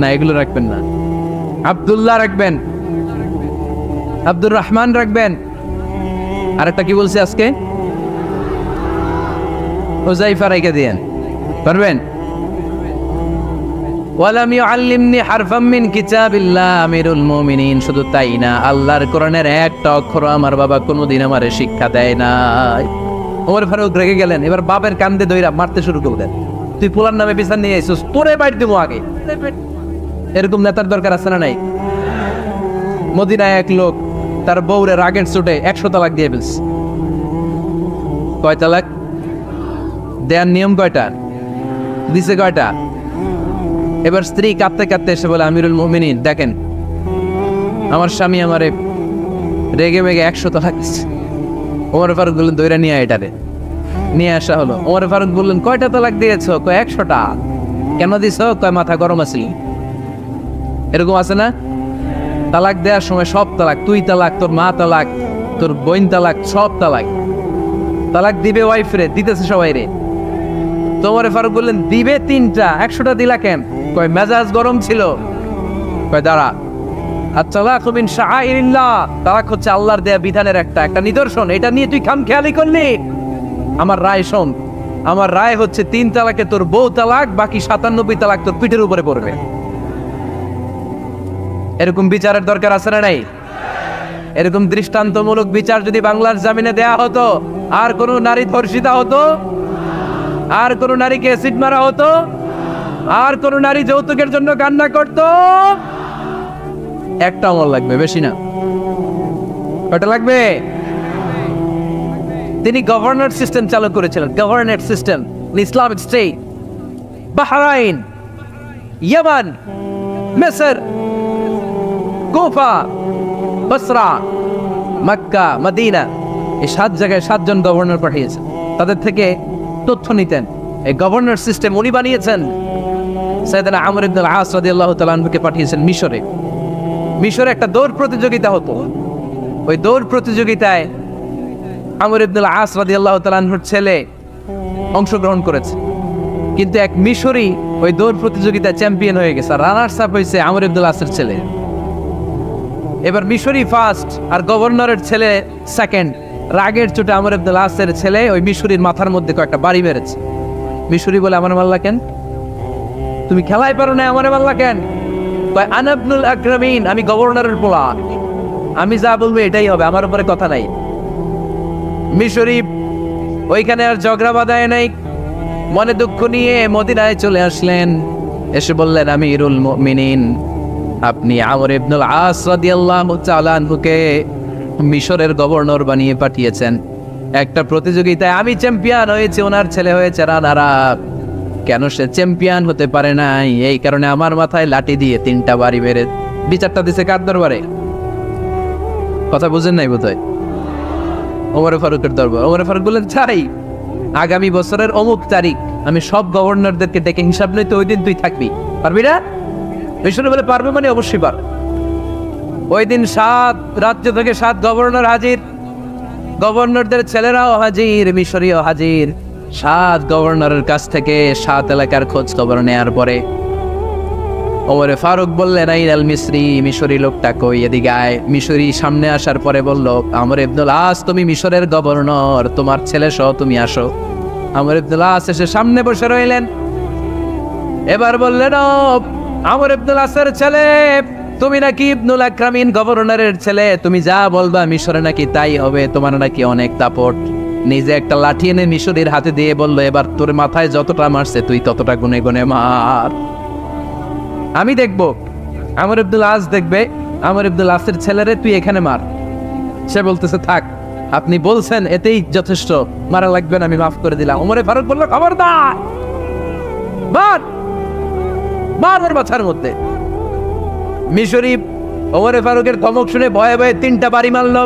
না, এগুলো রাখবেন না। আব্দুল্লাহ রাখবেন, আব্দুর রহমান রাখবেন। আরেকটা কি বলছে আজকে? হুযায়ফা রেখে দিয়েন, পারবেন? ওয়ালাম ইউআল্লিমনি হারফাম মিন কিতাবিল্লাহ আমিরুল মুমিনিন। শুধু তাই না, আল্লাহর কোরআনের একটা অক্ষর আমার বাবা কোনোদিন আমারে শিক্ষা দেয় নাই। ওমর ফারুক রেগে গেলেন, এবার বাপের কান্দে দইরা মারতে শুরু করলেন। তুই পোলার নামে বিচার নিয়ে আইছিস, তোরে বাইট দিব আগে। এরকম নেতার দরকার আছে না নাই? মদিনায় এক লোক তার বউরে রাগের চোটে 100 তালাক দিয়ে ফেলছে। কয় তালাক দেয়ার নিয়ম কয়টা? দিছে কয়টা? এবার স্ত্রী কাঁদতে কাঁদতে এসে বলে, আমিরুল মুমিনিন দেখেন, আমার স্বামী আমারে রেগে মেগে 100 তালাক দিচ্ছে। ওমর ফারুক বললেন, দইরা নিয়ে আয়, এটারে নিয়ে আসা হলো। ওমর ফারুক বললেন, কয়টা তালাক দিয়েছো? কয় 100টা। কেন দিছো? কয় মাথা গরম আছিল। এরকম আছে না? তালাক দেওয়ার সময় সব তালাক, তুই তালাক, তোর মা তালাক, তোর বোন তালাক, সব তালাক। তালাক দিবে ওয়াইফ রে, দিতেছে সবাই রে। তো ওমর ফারুক বললেন, দিবে 3টা, 100টা দিলা কেন? কয় মেজাজ গরম ছিল। কয় দাঁড়া, আত-তালাকু মিন শাআইরিল্লাহ, তালাক হচ্ছে আল্লাহর দেয়া বিধানের একটা নিদর্শন, এটা নিয়ে তুই খামখেয়ালি করলি। আমার রায় শোন, আমার রায় হচ্ছে 3 তালাকে তোর বউ তালাক, বাকি 97 তালাক তোর পিঠের উপরে পড়বে। এরকম বিচারের দরকার আছে না নাই? এরকম দৃষ্টান্তমূলক বিচার যদি বাংলার জমিনে দেয়া হতো, আর কোন নারী ধর্ষিতা হতো, আর কোন নারীকে অ্যাসিড মারা হতো, আর কোন নারী যৌতুকের জন্য কান্না করতো, একটা আমল লাগবে, বেশি না। কয়টা লাগবে? তিনি গভর্নর সিস্টেম চালু করেছিলেন, governor system, Islamic state. Bahrain, ইয়ামান, মিসর, কুফা, বসরা, মক্কা, মদিনা, এই 7 জায়গায় 7 জন গভর্নর পাঠিয়েছেন। তাদের থেকে তথ্য নিতেন। এই গভর্নর সিস্টেম উনি বানিয়েছেন। সাইয়েদনা আমর ইবনুল আস রাদিয়াল্লাহু তাআলা আনহুকে পাঠিয়েছেন মিশরে। মিশরে একটা দৌড় প্রতিযোগিতা হতো। ওই দৌড় প্রতিযোগিতায় আমর ইবনুল আস রাদিয়াল্লাহু তাআলা আনহুর ছেলে অংশগ্রহণ করেছে, কিন্তু এক মিশরি ওই দৌড় প্রতিযোগিতায় চ্যাম্পিয়ন হয়ে গেছে। রানার্স আপ হয়েছে আমর ইবনুল আসের ছেলে। এবার মিশরি ফার্স্ট আর গভর্নরের ছেলে সেকেন্ড। রাগের চোটে আমর ইবনুল আসের ছেলে ওই মিশরির মাথার মধ্যে কয়েকটা বাড়ি মেরেছে। মিশরি বলে, আমার মাল্লা কেন? তুমি খেলাই পারো না, আমার মাল্লা কেন? কয়, আনা ইবনুল আকরামিন, আমি গভর্নরের পোলা, আমি যা বলবো এটাই হবে, আমার উপরে কথা নাই। মিশরি ওইখানে আর ঝগড়া বাঁধায় নাই, মনে দুঃখ নিয়ে মদিনায় চলে আসলেন। এসে বললেন, আমিরুল মুমিনিন, আপনি আমর ইবনুল আস রাদিয়াল্লাহু তাআলা আনহুকে মিশরের গভর্নর বানিয়ে পাঠিয়েছেন। একটা প্রতিযোগিতায় আমি চ্যাম্পিয়ন হয়েছি, ওনার ছেলে হয়েছে রানার আপ। কেন সে চ্যাম্পিয়ন হতে পারে নাই? এই কারণে আমার মাথায় লাঠি দিয়ে 3টা বাড়ি মেরে বিচারটা দিছে কার দরবারে? কথা বুঝেন নাই বোধহয়? ওমর ফারুকের দরবার। ওমর ফারুক বললেন, চাই আগামী বছরের অমুক তারিখ আমি সব গভর্নরদেরকে ডেকে হিসাব নিতে, ওই দিন তুই থাকবি, পারবি না? মিশরে বলে, পারবে মানে অবশ্যই পার। ওই দিন 7 রাজ্য থেকে 7 গভর্নর হাজির, গভর্নরদের ছেলেরাও হাজির, মিশরীয় হাজির। 7 গভর্নরের কাছ থেকে 7 এলাকার খোঁজ খবর নেয়ার পরে ওমর ফারুক বললেন, আইনাল মিসরি, মিশরি লোকটা কই, এদিকে আয়। মিশরি সামনে আসার পরে বলল, আমর ইবনুল আস, তুমি মিশরের গভর্নর, তোমার ছেলে সহ তুমি আসো। আমর ইবনুল আস এসে সামনে বসে রইলেন। এবার বললেন, ও আমর ইবনুল আসের ছেলে, তুমি নাকি ইবনুল আকরামিন গভর্নরের ছেলে, তুমি যা বলবা মিশরে নাকি তাই হবে, তোমার নাকি অনেক দাপট। নিজে একটা লাঠি এনে মিশরীর হাতে দিয়ে বলল, এবার তোর মাথায় যতটা মারছে তুই ততটা গুনে গুনে মার, আমি দেখবো। আমর ইবনুল আস দেখবে, আমর ইবনুল আসের ছেলেরে তুই এখানে মার। সে বলতেছে, থাক, আপনি বলছেন এতেই যথেষ্ট, মারা লাগবে না, আমি মাফ করে দিলাম। ওমরে ফারুক বলল, খবরদার, মার, মার ওর মাথার মধ্যে। মিশরি ওমরে ফারুকের ধমক শুনে ভয়ে ভয়ে 3টা বাড়ি মারল।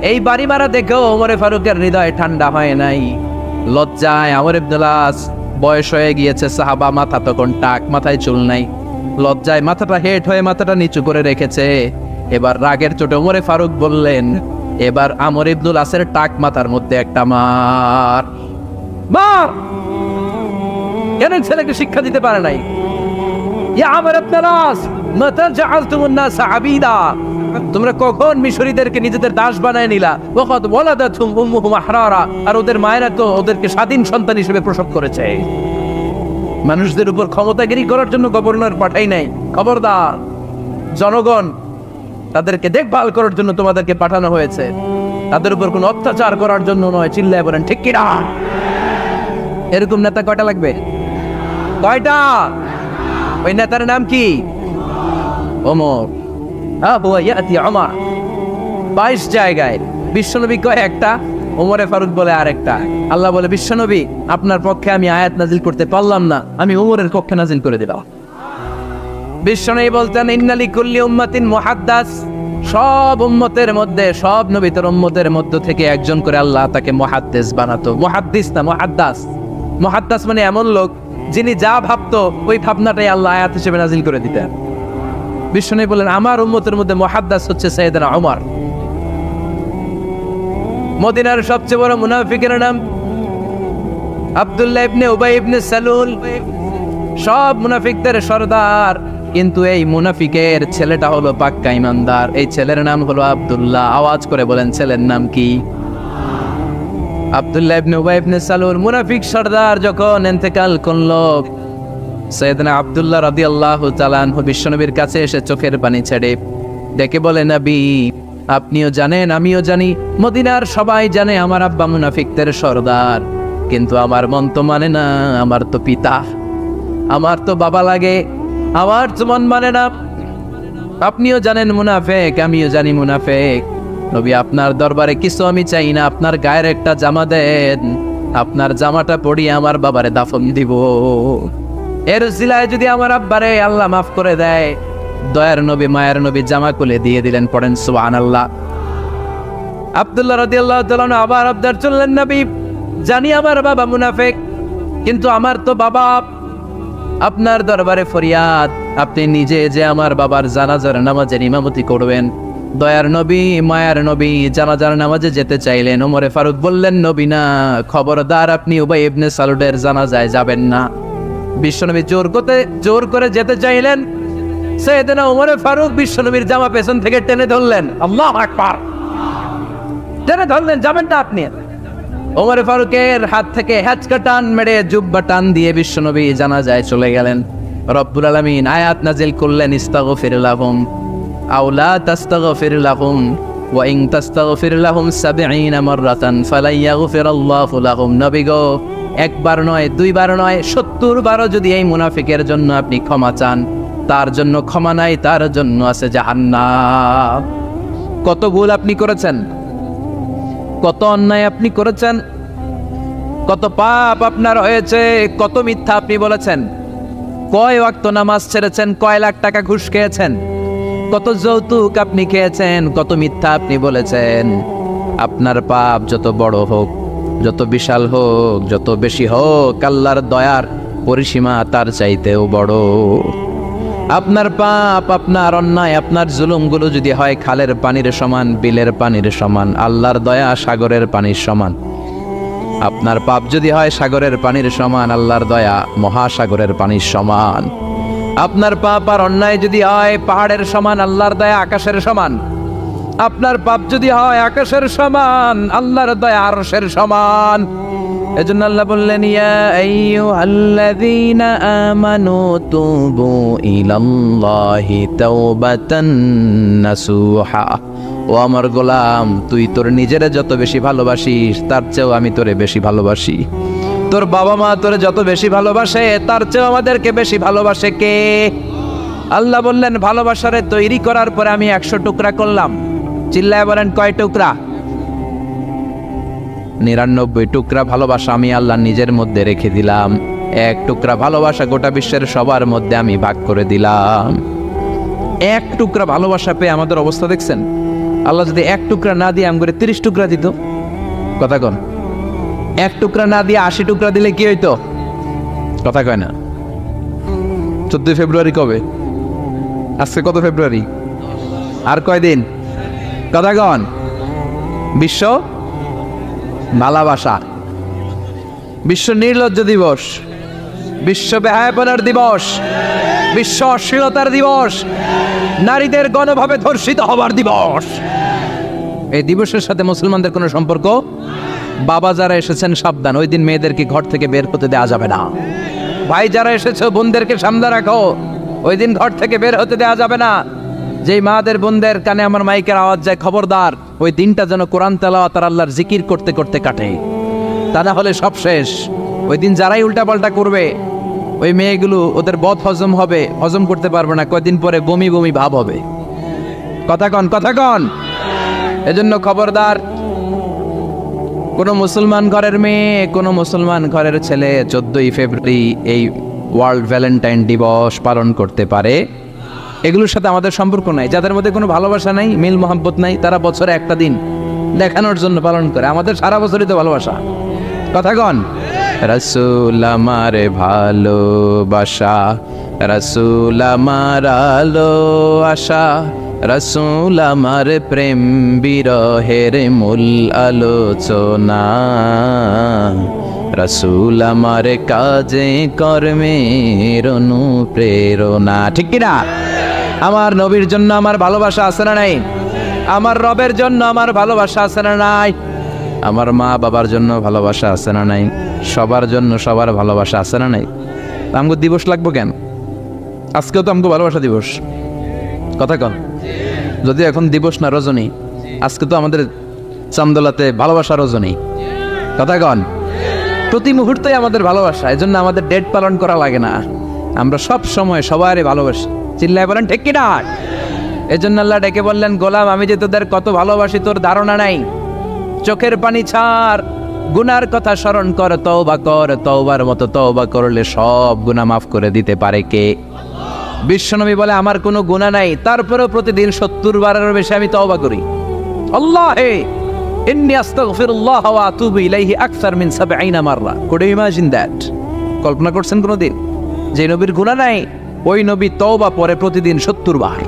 এই বাড়ি মারা দেখেও ওমরে ফারুকের হৃদয় ঠান্ডা হয় নাই। লজ্জায় আমর ইবনুল আস, বয়স হয়ে গিয়েছে সাহাবা, মাথা তখন টাক, মাথায় চুল নাই, লজ্জায় মাথাটা হেট হয়ে মাথাটা নিচু করে রেখেছে। এবার রাগের চোটে ওমরে ফারুক বললেন, এবার আমর ইবনুল আসের টাক মাথার মধ্যে একটা মার, মার। কেন ছেলেকে শিক্ষা দিতে পারে নাই? ইয়া আমর ইবনুল আস, মাতা জাআলতুমুন নাস আবিদা, তোমরা কখন মিশরীদেরকে নিজেদের দাস বানায় নিলা? ওয়াকাদ ওয়ালাদাতুহুম উম্মুহুম আহরারা, আর ওদের মায়েরা তো ওদেরকে স্বাধীন সন্তান হিসেবে প্রসব করেছে। মানুষদের উপর ক্ষমতাগিরি করার জন্য গভর্নর পাঠাই নাই। খবরদার, জনগণ তাদেরকে দেখভাল করার জন্য তোমাদেরকে পাঠানো হয়েছে, তাদের উপর কোনো অত্যাচার করার জন্য নয়। চিল্লায় বলেন ঠিক কিনা? এরকম নেতা কয়টা লাগবে? কয়টা? ওই নেতার নাম কি? ওমর। আবু ইয়াতি ওমর। 22 জায়গায় বিশ্বনবী কয় একটা, ওমরে ফারুক বলে আরেকটা। আল্লাহ বলে, বিশ্বনবী আপনার পক্ষে আমি আয়াত নাজিল করতে পারলাম না, আমি ওমরের পক্ষে নাজিল করে দিলাম। বিশ্বনবী বলতেন, ইন্না লিকুল্লি উম্মাতিন মুহাদ্দাস, সব উম্মতের মধ্যে, সব নবীর উম্মতের মধ্য থেকে একজন করে আল্লাহ তাকে মুহাদ্দিস বানাতো। মুহাদ্দিস না, মুহাদ্দাস। মুহাদ্দাস মানে এমন লোক যিনি যা ভাবতো ওই ভাবনাটাই আল্লাহ আয়াত হিসেবে নাজিল করে দিতেন। বিশ্বনবী বলেন, আমার উম্মতের মধ্যে মুহাদ্দাস হচ্ছে সাইয়েদনা ওমর। মদিনার সবচেয়ে বড় মুনাফিকের নাম আব্দুল্লাহ ইবনে উবাই ইবনে সালুল, সব মুনাফিকদের সরদার। কিন্তু এই মুনাফিকের ছেলেটা হলো পাক্কা ইমানদার। এই ছেলের নাম হলো আব্দুল্লাহ। আওয়াজ করে বলেন, ছেলের নাম কি? আব্দুল্লাহ ইবনে উবাই ইবনে সালুল। মুনাফিক সরদার যখন ইন্তেকাল করলো, সাইয়েদনা আব্দুল্লাহ রাদিয়াল্লাহু তাআলা আনহু বিশ্বনবীর কাছে এসে চোখের পানি ছেড়ে ডেকে বলে, নবী আপনিও জানেন, আমিও জানি, মদিনার সবাই জানে আমার আব্বা মুনাফিকদের সরদার, কিন্তু আমার মন তো মানে না, আমার তো পিতা, আমার তো বাবা লাগে, আমার তো মন মানে না। আপনিও জানেন মুনাফেক, আমিও জানি মুনাফেক। নবী আপনার দরবারে কিছু আমি চাই না, আপনার গায়ের একটা জামা দেন, আপনার জামাটা পরিয়ে আমার বাবারে দাফন দিব। এর উসিলায় যদি আমার আব্বারে আল্লাহ মাফ করে দেয়, দয়ার নবী মায়ের নবী জামা খুলে দিয়ে দিলেন। পড়েন সুবহানাল্লাহ। আব্দুল্লাহ রাদিয়াল্লাহু তাআলা আবার আবদার চললেন, নবী জানি আমার বাবা মুনাফেক, কিন্তু আমার তো বাবা আপনার দরবারে ফরিয়াদ, আপনি নিজে যে আমার বাবার জানাজার নামাজের ইমামতি করবেন। দয়ার নবী মায়ার নবী জানাজার নামাজে যেতে চাইলেন। ওমরে ফারুক বললেন, নবী না, খবরদার আপনি উবাই ইবনে সালুলের জানাজায় যাবেন না। বিশ্বনবী জোর করে যেতে চাইলেন। সাইয়েদনা ওমরে ফারুক বিশ্বনবীর জামা পেছন থেকে টেনে ধরলেন। আল্লাহু আকবার, টেনে ধরলেন, যাবেন না আপনি। ওমরে ফারুকের হাত থেকে হ্যাচকা টান মেরে জুব্বা টান দিয়ে বিশ্বনবী জানাজায় চলে গেলেন। রব্বুল আলামিন আয়াত নাজিল করলেন, ইস্তাগফির লাহুম আও লা তাস্তাগফির লাহুম ওয়া ইন তাস্তাগফির লাহুম ৭০ মাররাতান ফালা ইয়াগফিরাল্লাহু লাহুম। নবী গো, একবার নয়, দুইবার নয়, ৭০ বারও যদি এই মুনাফিকের জন্য আপনি ক্ষমা চান, তার জন্য ক্ষমা নাই, তার জন্য আছে জাহান্নাম। কত ভুল আপনি করেছেন, কত অন্যায় আপনি করেছেন, কত পাপ আপনার হয়েছে, কত মিথ্যা আপনি বলেছেন, কয় ওয়াক্ত নামাজ ছেড়েছেন, কয় লাখ টাকা ঘুষ খেয়েছেন, কত যৌতুক আপনি খেয়েছেন, কত মিথ্যা আপনি বলেছেন। আপনার পাপ যত বড় হোক, যত বিশাল হোক, যত বেশি হোক, আল্লাহর দয়ার পরিসীমা তার চাইতেও বড়। আপনার পাপ, আপনার অন্যায়, আপনার জুলুমগুলো যদি হয় খালের পানির সমান, বিলের পানির সমান, আল্লাহর দয়া সাগরের পানির সমান। আপনার পাপ যদি হয় সাগরের পানির সমান, আল্লাহর দয়া মহাসাগরের পানির সমান। আপনার পাপ আর অন্যায় যদি হয় পাহাড়ের সমান, আল্লাহর দয়া আকাশের সমান। আপনার পাপ যদি হয় আকাশের সমান, আল্লাহর দয়া আরশের সমান। এজন্য আল্লাহ বললেন, ইয়া আইয়ুহাল্লাযীনা আমানু তুবু ইলাল্লাহি তাওবাতান নাসুহা। ও আমার গোলাম, তুই তোর নিজেরে যত বেশি ভালোবাসিস, তার চেয়েও আমি তোরে বেশি ভালোবাসি। তোর বাবা মা তোরে যত বেশি ভালোবাসে, তার চেয়েও আমাদেরকে বেশি ভালোবাসে কে? আল্লাহ বললেন, ভালোবাসারে তৈরি করার পরে আমি ১০০ টুকরা করলাম। চিল্লায় বলেন, কয় টুকরা? ৯৯ টুকরা ভালোবাসা আমি আল্লাহ নিজের মধ্যে রেখে দিলাম। ১ টুকরা ভালোবাসা গোটা বিশ্বের সবার মধ্যে আমি ভাগ করে দিলাম। ১ টুকরা ভালোবাসা পেয়ে আমাদের অবস্থা দেখছেন? আল্লাহ যদি ১ টুকরা না দিয়ে আমগরে ৩০ টুকরা দিত, কথা কন, ১ টুকরা না দিয়ে ৮০ টুকরা দিলে কি হইতো? কথা কয় না। ১৪ ফেব্রুয়ারি কবে? আজকে কত ফেব্রুয়ারি? আর কয়দিন? কথা কন। বিশ্ব ভালোবাসা, বিশ্ব নির্লজ্জ দিবস, বিশ্ব বেহায়াপনার দিবস, বিশ্ব অশ্লীলতার দিবস, নারীদের গণভাবে ধর্ষিত হবার দিবস। এই দিবসের সাথে মুসলমানদের কোনো সম্পর্ক? বাবা যারা এসেছেন সাবধান, ওই দিন মেয়েদেরকে ঘর থেকে বের হতে দেওয়া যাবে না। ভাই যারা এসেছে বোনদেরকে সামনে রাখো, ওই দিন ঘর থেকে বের হতে দেওয়া যাবে না। যেই মাদের বোনদের কানে আমার মাইকের আওয়াজ যায়, খবরদার, ওই দিনটা যেন কোরআন তেলাওয়াত আর আল্লাহর জিকির করতে করতে কাটে, তা না হলে সব শেষ। ওই দিন যারাই উল্টাপাল্টা করবে, ওই মেয়েগুলো ওদের বদ হজম হবে, হজম করতে পারবে না, কয়দিন পরে বমি বমি ভাব হবে। কথা কন, কথা কন। এজন্য খবরদার, কোন মুসলমান ঘরের মেয়ে, কোন মুসলমান ঘরের ছেলে 14ই ফেব্রুয়ারি এই ওয়ার্ল্ড ভ্যালেন্টাইন দিবস পালন করতে পারে, এগুলোর সাথে আমাদের সম্পর্ক নাই। যাদের মধ্যে কোনো ভালোবাসা নাই, মিল মোহাব্বত নাই, তারা বছরে একটা দিন দেখানোর জন্য পালন করে। আমাদের সারা বছরই তো ভালোবাসা। কথা কন। রাসূল আমার ভালোবাসা, রাসূল আমার আলো আশা, রাসূল আমার প্রেম বিরহের মূল আলোচনা, রাসূল আমার কাজে কর্মের অনুপ্রেরণা। ঠিক কিনা? আমার নবীর জন্য আমার ভালোবাসা আছে না নাই? আমার রবের জন্য আমার ভালোবাসা আছে না নাই? আমার মা বাবার জন্য ভালোবাসা আছে না নাই? সবার জন্য সবার ভালোবাসা আছে না নাই? আমগো দিবস লাগবো কেন? আজকেও তো আমগো ভালোবাসা দিবস। কথা কন। যদি এখন দিবস না, রজনী, আজকে তো আমাদের চান্দোলাতে ভালোবাসা রজনী। কথা কন। প্রতি মুহূর্তে আমাদের ভালোবাসা, এজন্য আমাদের ডেট পালন করা লাগে না। আমরা সব সময় সবারই ভালোবাসি। চিল্লায় বলেন ঠিক কিনা? এজন্য আল্লাহ ডেকে বললেন, গোলাম আমি যে তোদের কত ভালোবাসি তোর ধারণা নাই। চোখের পানি ছাড়, গুনার কথা স্মরণ কর, তওবা কর। তওবার মতো তওবা করলে সব গুনাহ মাফ করে দিতে পারে কে? বিশ্বনবী বলে আমার কোনো গুনাহ নাই, তারপরেও প্রতিদিন 70 বারের বেশি আমি তওবা করি। আল্লাহে ইন্নী আস্তাগফিরুল্লাহ ওয়া আতুবু ইলাইহি আকসার মিন 70 মাররা। Could you imagine that? কল্পনা করছেন কোনোদিন যে নবীর গুনাহ নাই, ওই নবী তওবা পড়ে প্রতিদিন 70 বার,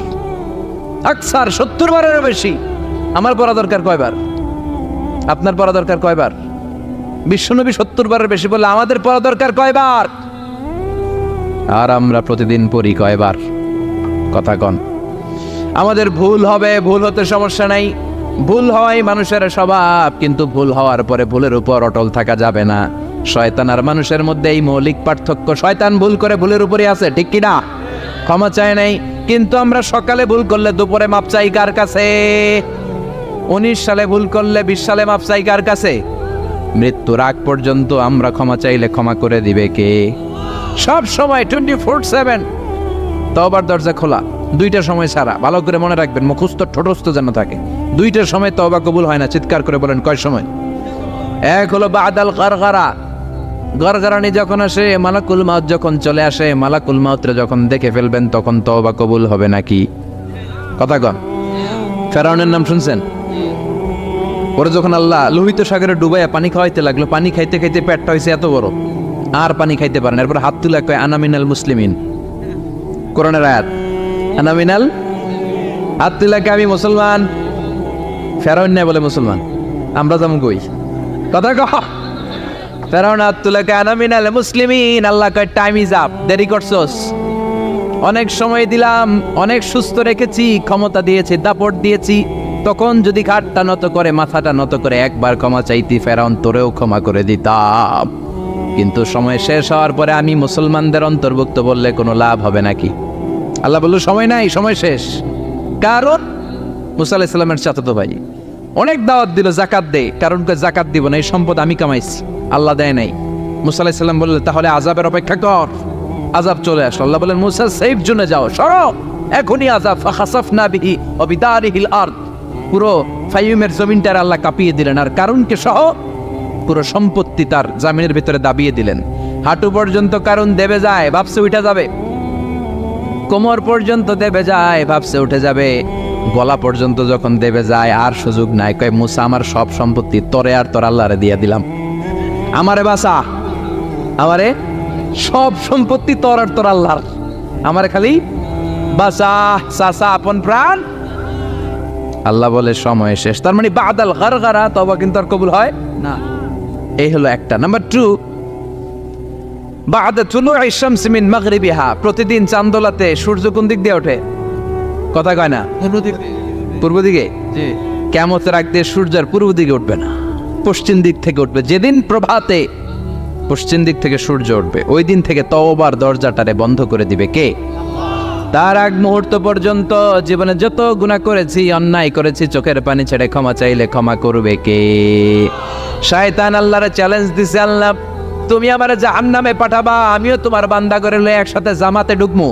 আকসার 70 বারের বেশি। আমার পড়া দরকার কয়বার? আপনার পড়া দরকার কয়বার? বিশ্বনবী 70 বারের বেশি বললে আমাদের পড়া দরকার কয়বার? আর আমরা প্রতিদিন পড়ি কয়বার? কথা কন। আমাদের ভুল হবে, ভুল হতে সমস্যা নাই, ভুল হওয়াই মানুষের স্বভাব, কিন্তু ভুল হওয়ার পরে ভুলের উপর অটল থাকা যাবে না। শয়তান আর মানুষের মধ্যে এই মৌলিক পার্থক্য। শয়তান ভুল করে ভুলের উপরে আছে, ঠিক কিনা? ক্ষমা চায় নাই, কিন্তু আমরা সকালে ভুল করলে দুপুরে মাপ চাই কার কাছে? 19 সালে ভুল করলে 20 সালে মাপ চাই কার কাছে? মৃত্যুর আগ পর্যন্ত আমরা ক্ষমা চাইলে ক্ষমা করে দিবে কে? সব সময় 24/7 তওবার দরজা খোলা, 2টার সময় ছাড়া। ভালো করে মনে রাখবেন, মুখস্থ ঠোঁটস্থ যেন থাকে। 2টার সময় তওবা কবুল হয় না। চিৎকার করে বলেন কয় সময়? এক হলো বাদাল গারগারা, গরগরানি যখন আসে, মালাকুল মাউত যখন চলে আসে, মালাকুল মাউতরে যখন দেখে ফেলবেন তখন তওবা কবুল হবে নাকি? কথা কন। ফেরাউনের নাম শুনছেন? ওরা যখন আল্লাহ লোহিত সাগরে ডুবাইয়া পানি খাওয়াইতে লাগলো, পানি খাইতে খাইতে পেটটা হয়েছে এত বড়, আর পানি খাইতে পারেন। এরপর হাত তুলে কয় আনা মিনাল মুসলিমিন। কোরআনের আয়াত, আনা মিনাল, হাত তুলে কয় আমি মুসলমান। ফেরাউন না বলে মুসলমান, আমরা যেমন কই। কথা কহ। ফেরাউন হাত তুলে কয় আনা মিনাল মুসলিমিন। আল্লাহ কয় টাইম ইজ আপ, দেরি করছস। অনেক সময় দিলাম, অনেক সুস্থ রেখেছি, ক্ষমতা দিয়েছি, দাপট দিয়েছি, তখন যদি ঘাটটা নত করে, মাথাটা নত করে একবার ক্ষমা চাইতি, ফেরাউন তোরেও ক্ষমা করে দিতাম। কিন্তু সময় শেষ হওয়ার পরে আমি মুসলমানদের অন্তর্ভুক্ত বললে কোনো লাভ হবে নাকি? আল্লাহ বলল সময় নাই, সময় শেষ। কারণ মুসা আলাইহিস সালামের চাচাতো ভাই অনেক দাওয়াত দিল যাকাত দে, কারণ যাকাত দিব না, এই সম্পদ আমি কামাইছি, আল্লাহ দেয় নাই। মুসা আলাইহিস সালাম বললেন তাহলে আযাবের অপেক্ষা কর। আযাব চলে আসলো। আল্লাহ বলেন মুসা সেফ জোনে যাও, সরো, এখনই আযাব। ফাখাসাফনা বিহি ওয়া বিদারিহিল আরদ, পুরো ফাইমের জমিনটার আল্লাহ কাঁপিয়ে দিলেন, আর কারুনকে সহ পুরো সম্পত্তি তার জামিনের ভিতরে দাবিয়ে দিলেন। হাঁটু পর্যন্ত কারণ দেবে যায়, ভাবছে উঠে যাবে। কোমর পর্যন্ত দেবে যায়, ভাবছে উঠে যাবে। গলা পর্যন্ত যখন দেবে যায় আর সুযোগ নাই। কয় মুসা আমার সব সম্পত্তি তোরে আর তোর আল্লাহরে দিয়ে দিলাম, আমারে বাঁচা, আমারে সব সম্পত্তি তোর আর তোর আল্লাহর, আমারে খালি বাঁচা, চাচা আপন প্রাণ। আল্লাহ বলে সময় শেষ। তার মানে বাদাল গারগারা তওবা কিন্তু আর কবুল হয় না। এই হলো একটা। নাম্বার 2, বাদা তুলুই শামস মিন মাগরিবিহা, প্রতিদিন চাঁদোলাতে সূর্য কোন দিক দিয়ে ওঠে? কথা কয় না? পূর্ব দিকে। জি। কিয়ামতের আগ দিয়ে সূর্যের পূর্ব দিকে উঠবে না, পশ্চিম দিক থেকে উঠবে। যেদিন প্রভাতে পশ্চিম দিক থেকে সূর্য উঠবে, ওই দিন থেকে তওবার দরজাটারে বন্ধ করে দিবে কে? তার আগ মুহূর্ত পর্যন্ত জীবনে যত গুনাহ করেছি, অন্যায় করেছি, চোখের পানি ছেড়ে ক্ষমা চাইলে ক্ষমা করবে কে? শয়তান আল্লাহরে চ্যালেঞ্জ দিছে, আল্লাহ তুমি আমারে জাহান্নামে পাঠাবা, আমিও তোমার বান্দা করে লয়ে একসাথে জামাতে ঢুকমু।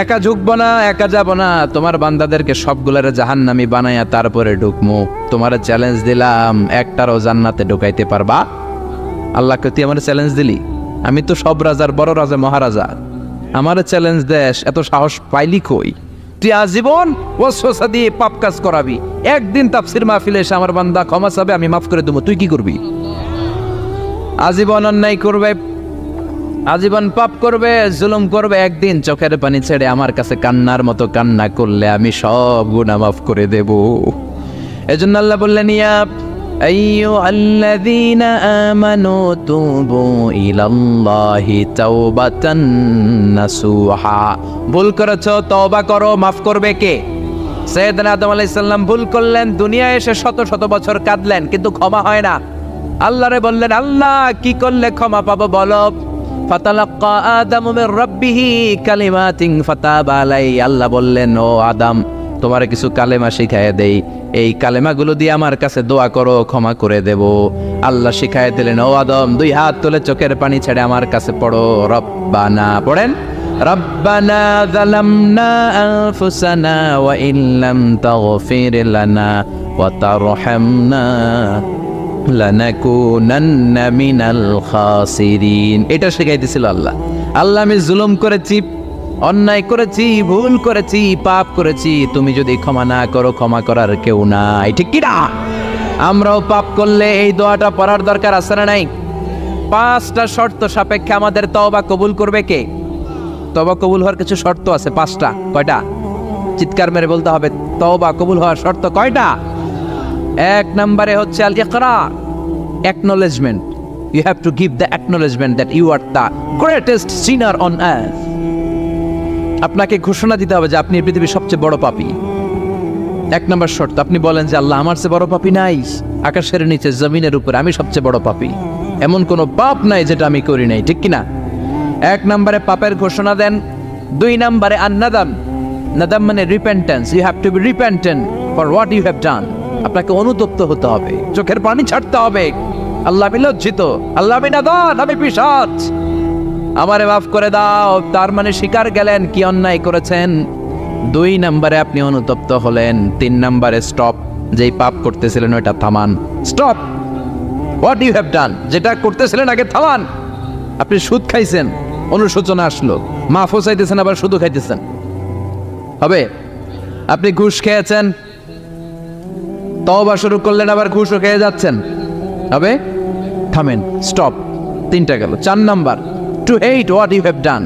একা ঢুকবো না, একা যাব না, তোমার বান্দাদেরকে সবগুলারে জাহান্নামী বানাইয়া তারপরে ঢুকমু। তোমার চ্যালেঞ্জ দিলাম, একটারও জান্নাতে ঢুকাইতে পারবা? আল্লাহকে তুই আমার চ্যালেঞ্জ দিলি? আমি তো সব রাজার বড় রাজা, মহারাজা, আমার চ্যালেঞ্জ দেশ, এত সাহস পাইলি কই? তুই আজীবন ওয়াসওয়াসা দিয়ে পাপ কাজ করাবি, একদিন তাফসীর মাহফিলে এসে আমার বান্দা ক্ষমা চাবে, আমি মাফ করে দেবো, তুই কি করবি? আজীবন অন্যায় করবে, আজীবন পাপ করবে, জুলুম করবে, একদিন চোখের পানি ছেড়ে আমার কাছে কান্নার মতো কান্না করলে আমি সব গুনাহ মাফ করে দেব। এজন্য আল্লাহ বললেন ইয়া আইয়ুহাল্লাযীনা আমানু তুবু ইলাল্লাহি তাওবাতান নাসুহা। ভুল করেছো, তওবা করো, মাফ করবে কে? সাইয়েদনা আদম আলাইহিস সালাম ভুল করলেন, দুনিয়ায় এসে শত শত বছর কাঁদলেন, কিন্তু ক্ষমা হয় না। আল্লাহরে বললেন আল্লাহ কি করলে ক্ষমা পাবো বলো? ফাতালাক্কা আদামু মির রাব্বিহি কালিমাতিন ফাতাবা আলাইহি। আল্লাহ বললেন ও আদম তোমারে কিছু কালেমা শিখায় দেই, এই কালেমাগুলো দিয়ে আমার কাছে দোয়া করো, ক্ষমা করে দেব। আল্লাহ শিখায় দিলেন ও আদম 2 হাত তুলে চোখের পানি ছেড়ে আমার কাছে পড়ো, রব্বানা, পড়েন রব্বানা যালামনা আনফুসানা ওয়া ইল্লাম তাগফির লানা ওয়া তারহামনা লানাকুনান্না মিনাল খাসিরিন। এটা শিখাইতেছিল আল্লাহ। আল্লাহ, আমি জুলুম করেছি, অন্যায় করেছি, ভুল করেছি, পাপ করেছি, তুমি যদি ক্ষমা না করো ক্ষমা করার কেউ নাই, ঠিক কি না? আমরাও পাপ করলে এই দোয়াটা পড়ার দরকার আছে না নাই? 5টা শর্ত সাপেক্ষে আমাদের তওবা কবুল করবে কে? তওবা কবুল হওয়ার কিছু শর্ত আছে 5টা। কয়টা? চিৎকার মেরে বলতে হবে, তওবা কবুল হওয়ার শর্ত কয়টা? 1 নম্বরে হচ্ছে আল ইকরার, acknowledgement. You have to give the acknowledgement that you are the greatest sinner on earth. আপনাকে ঘোষণা দিতে হবে যে আপনি এই পৃথিবীর সবচেয়ে বড় পাপী। 1 নম্বর শর্ত, আপনি বলেন যে আল্লাহ, আমার চেয়ে বড় পাপী নাই, আকাশের নিচে জমিনের উপরে আমি সবচেয়ে বড় পাপী, এমন কোনো পাপ নাই যেটা আমি করি নাই, ঠিক কিনা? 1 নম্বরে পাপের ঘোষণা দেন। 2 নম্বরে আন-নাদাম। নাদাম মানে repentance. You have to be repentant for what you have done. আপনাকে অনুতপ্ত হতে হবে, চোখের পানি ছাড়তে হবে। আল্লাহ, আমি লজ্জিত, আল্লাহ আমি নাদান, আমি পিশাচ, আমারে মাফ করে দাও। তার মানে স্বীকার গেলেন কি অন্যায় করেছেন। 2 নম্বরে আপনি অনুতপ্ত হলেন। 3 নম্বরে স্টপ, যেই পাপ করতেছিলেন ওইটা থামান। Stop what you have done, যেটা করতেছিলেন আগে থামান। আপনি সুদ খাইছেন, অনুশোচনা আসলো, মাফও চাইতেছেন, আবার সুদও খাইতেছেন, হবে? আপনি ঘুষ খেয়েছেন, তওবা শুরু করলেন, আবার ঘুষও খেয়ে যাচ্ছেন, হবে? থামেন, স্টপ। 3টা গেল। 4 number, to hate what you have done,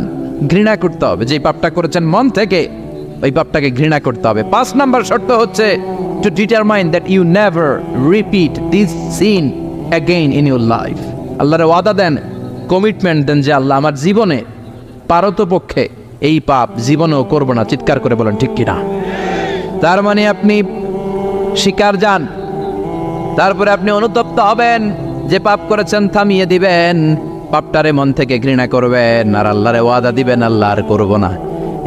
ঘৃণা করতে হবে। যে পাপটা করেছেন মন থেকে, ওই পাপটাকে ঘৃণা করতে হবে। 5 নাম্বার শর্ত হচ্ছে to determine that you never repeat this sin again in your life. আল্লাহর ওয়াদা দেন, কমিটমেন্ট দেন যে আল্লাহ, আমার জীবনে পারতপক্ষে এই পাপ জীবনেও করব না। চিৎকার করে বলেন ঠিক কিনা? তার মানে আপনি স্বীকার যান, তারপরে আপনি অনুতপ্ত হবেন, যে পাপ করেছেন থামিয়ে দিবেন, পাপটারে মন থেকে ঘৃণা করবেন, আর আল্লাহরে ওয়াদা দিবেন আল্লাহ আর করব না।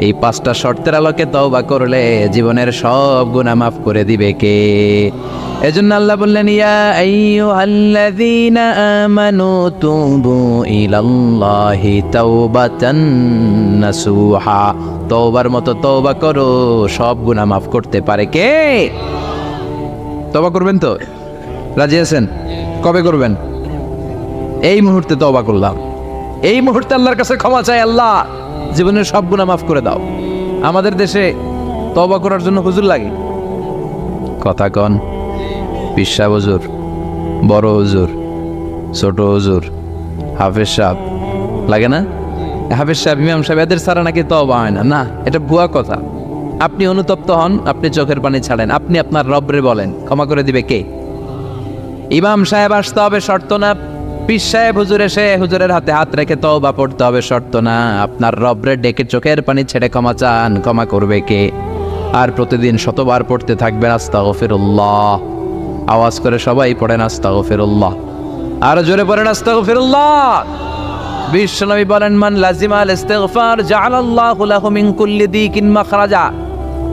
এই 5টা শর্তের আলোকে তওবা করলে জীবনের সব গুনাহ মাফ করে দিবে কে? এজন্য আল্লাহ বললেন, ইয়া আইয়ুহাল্লাযীনা আমানু তুবু ইলাল্লাহি তাওবাতান নাসুহা। তওবার মতো তওবা করো, সব গুনাহ মাফ করতে পারে কে? তওবা করবেন তো? রাজি আছেন? কবে করবেন? এই মুহূর্তে তওবা করলাম, এই মুহূর্তে আল্লাহর কাছে ক্ষমা চাই, আল্লাহ জীবনের সব গুনাহ মাফ করে দাও। আমাদের দেশে তওবা করার জন্য হুজুর লাগে, কথা কন? পিসা হুজুর, বড় হুজুর, ছোট হুজুর, হাফেজ সাহেব লাগে না? হাফেজ সাহেব, ইমাম সাহেব, এদের ছাড়া নাকি তওবা হয় না। না, এটা ভুয়া কথা। আপনি অনুতপ্ত হন, আপনি চোখের পানি ছাড়েন, আপনি আপনার রবরে বলেন, ক্ষমা করে দিবে কে? ইমাম সাহেব আসতে হবে শর্ত না, পীর সাহেব হুজুর এসে হুজুরের হাতে হাত রেখে তওবা পড়তে হবে শর্ত না। আপনার রবরে ডেকে চোখের পানি ছেড়ে ক্ষমা চান, ক্ষমা করবে কে? আর প্রতিদিন শতবার পড়তে থাকবেন আস্তাগফিরুল্লাহ। আওয়াজ করে সবাই পড়েন আস্তাগফিরুল্লাহ, আর জোরে পড়েন আস্তাগফিরুল্লাহ। বিশ্বনবী বলেন, মান লাজিমাল ইস্তিগফার জাআলাল্লাহু লাহু মিন কুল্লি দিকিন মাখরাজা।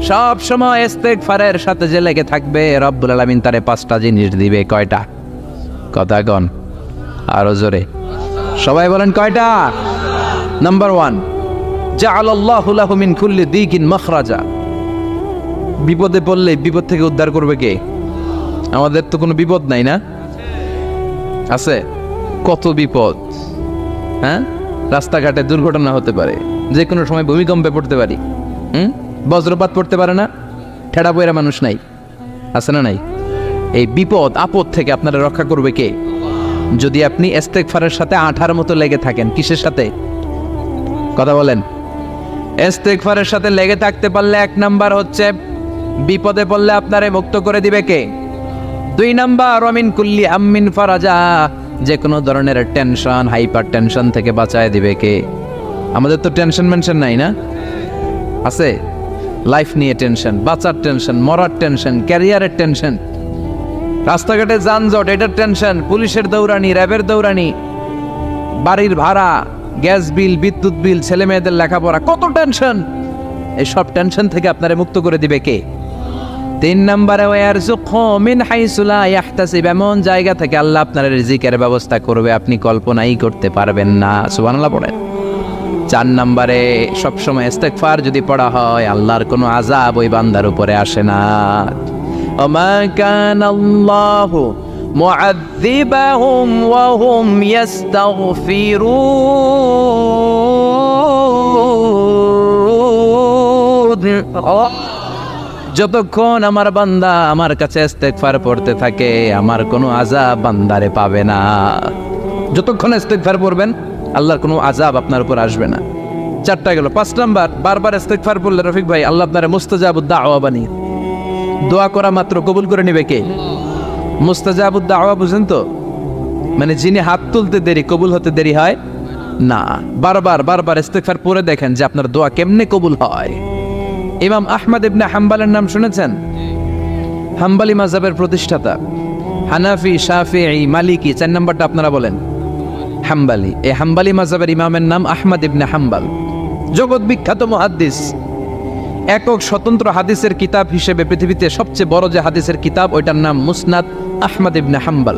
সব সময় ইস্তিগফারের সাথে যে লেগে থাকবে, রব্বুল আলামিন তারে 5টা জিনিস দিবে। কয়টা? কথা কন আরো জোরে, সবাই বলেন কয়টা? নাম্বার 1, জাআলাল্লাহু লাহু মিন কুল্লি দিকিন মাখরাজা। বিপদে পড়লে বিপদ থেকে উদ্ধার করবে কে? আমাদের তো কোনো বিপদ নাই, না আছে? কত বিপদ, হ্যাঁ? রাস্তাঘাটে দুর্ঘটনা হতে পারে, যে কোনো সময় ভূমিকম্পে পড়তে পারি, বজ্রপাত পড়তে পারে না, ঠেড়া পয়রা মানুষ নাই, আছে না নাই? এই বিপদ আপদ থেকে আপনারা রক্ষা করবে কে? যদি আপনি ইস্তেগফারের সাথে আঠার মতো লেগে থাকেন। কিসের সাথে? কথা বলেন। ইস্তেগফারের সাথে লেগে থাকতে পারলে 1 নাম্বার হচ্ছে বিপদে পড়লে আপনারে মুক্ত করে দিবে কে? 2 নাম্বার, ওয়ামিন কুল্লি হাম্মিন ফারাজা। যে কোনো ধরনের টেনশন, হাইপার টেনশন থেকে বাঁচায় দিবে কে? আমাদের তো টেনশন মেনশন নাই, না আছে? লাইফ নিয়ে টেনশন, বাঁচার টেনশন, মরার টেনশন, ক্যারিয়ারের টেনশন, রাস্তাঘাটে যানজট, এটার টেনশন, পুলিশের দৌড়ানি, র্যাবের দৌড়ানি, বাড়ির ভাড়া, গ্যাস বিল, বিদ্যুৎ বিল, ছেলে মেয়েদের লেখাপড়া, কত টেনশন। এই সব টেনশন থেকে আপনারে মুক্ত করে দিবে কে? 3 নম্বরে, ওয়ারযুকহু মিন হাইসু লা ইয়াহতাসিব। এমন জায়গা থেকে আল্লাহ আপনার রিজিকের ব্যবস্থা করবে আপনি কল্পনাই করতে পারবেন না। সুবহানাল্লাহ পড়েন। 4 নম্বরে সবসময় ইস্তেগফার যদি পড়া হয় আল্লাহর কোনো আযাব ওই বান্দার উপরে আসে না। ওমা কানাল্লাহু মুআযযিবাহুম ওয়া হুম ইস্তাগফিরুন। যতক্ষণ আমার বান্দা আমার কাছে ইস্তেগফার পড়তে থাকে আমার কোনো আযাব বান্দারে পাবে না। যতক্ষণ ইস্তেগফার পড়বেন আল্লাহর কোনো আযাব আপনার উপর আসবে না। 4টা গেল। 5 নাম্বার, বারবার ইস্তেগফার পড়লে রফিক ভাই আল্লাহ আপনারে মুস্তাজাবুদ দাওয়া বানিয়ে দোয়া করা মাত্র কবুল করে নেবে কে? মুস্তাজাবুদ দাওয়া বুঝেন তো? মানে যিনি হাত তুলতে দেরি কবুল হতে দেরি হয় না। বারবার ইস্তেগফার পড়ে দেখেন যে আপনার দোয়া কেমনে কবুল হয়। ইমাম আহমদ ইবনে হাম্বলের নাম শুনেছেন? হাম্বলি মাযহাবের প্রতিষ্ঠাতা। হানাফি, শাফিঈ, মালিকি, 4 নাম্বারটা আপনারা বলেন। হাম্বলি। এই হাম্বলি মাযহাবের ইমামের নাম আহমদ ইবনে হাম্বল। জগৎ বিখ্যাত মুহাদ্দিস। একক স্বতন্ত্র হাদিসের কিতাব হিসেবে পৃথিবীতে সবচেয়ে বড় যে হাদিসের কিতাব ওইটার নাম মুসনাদ আহমদ ইবনে হাম্বল।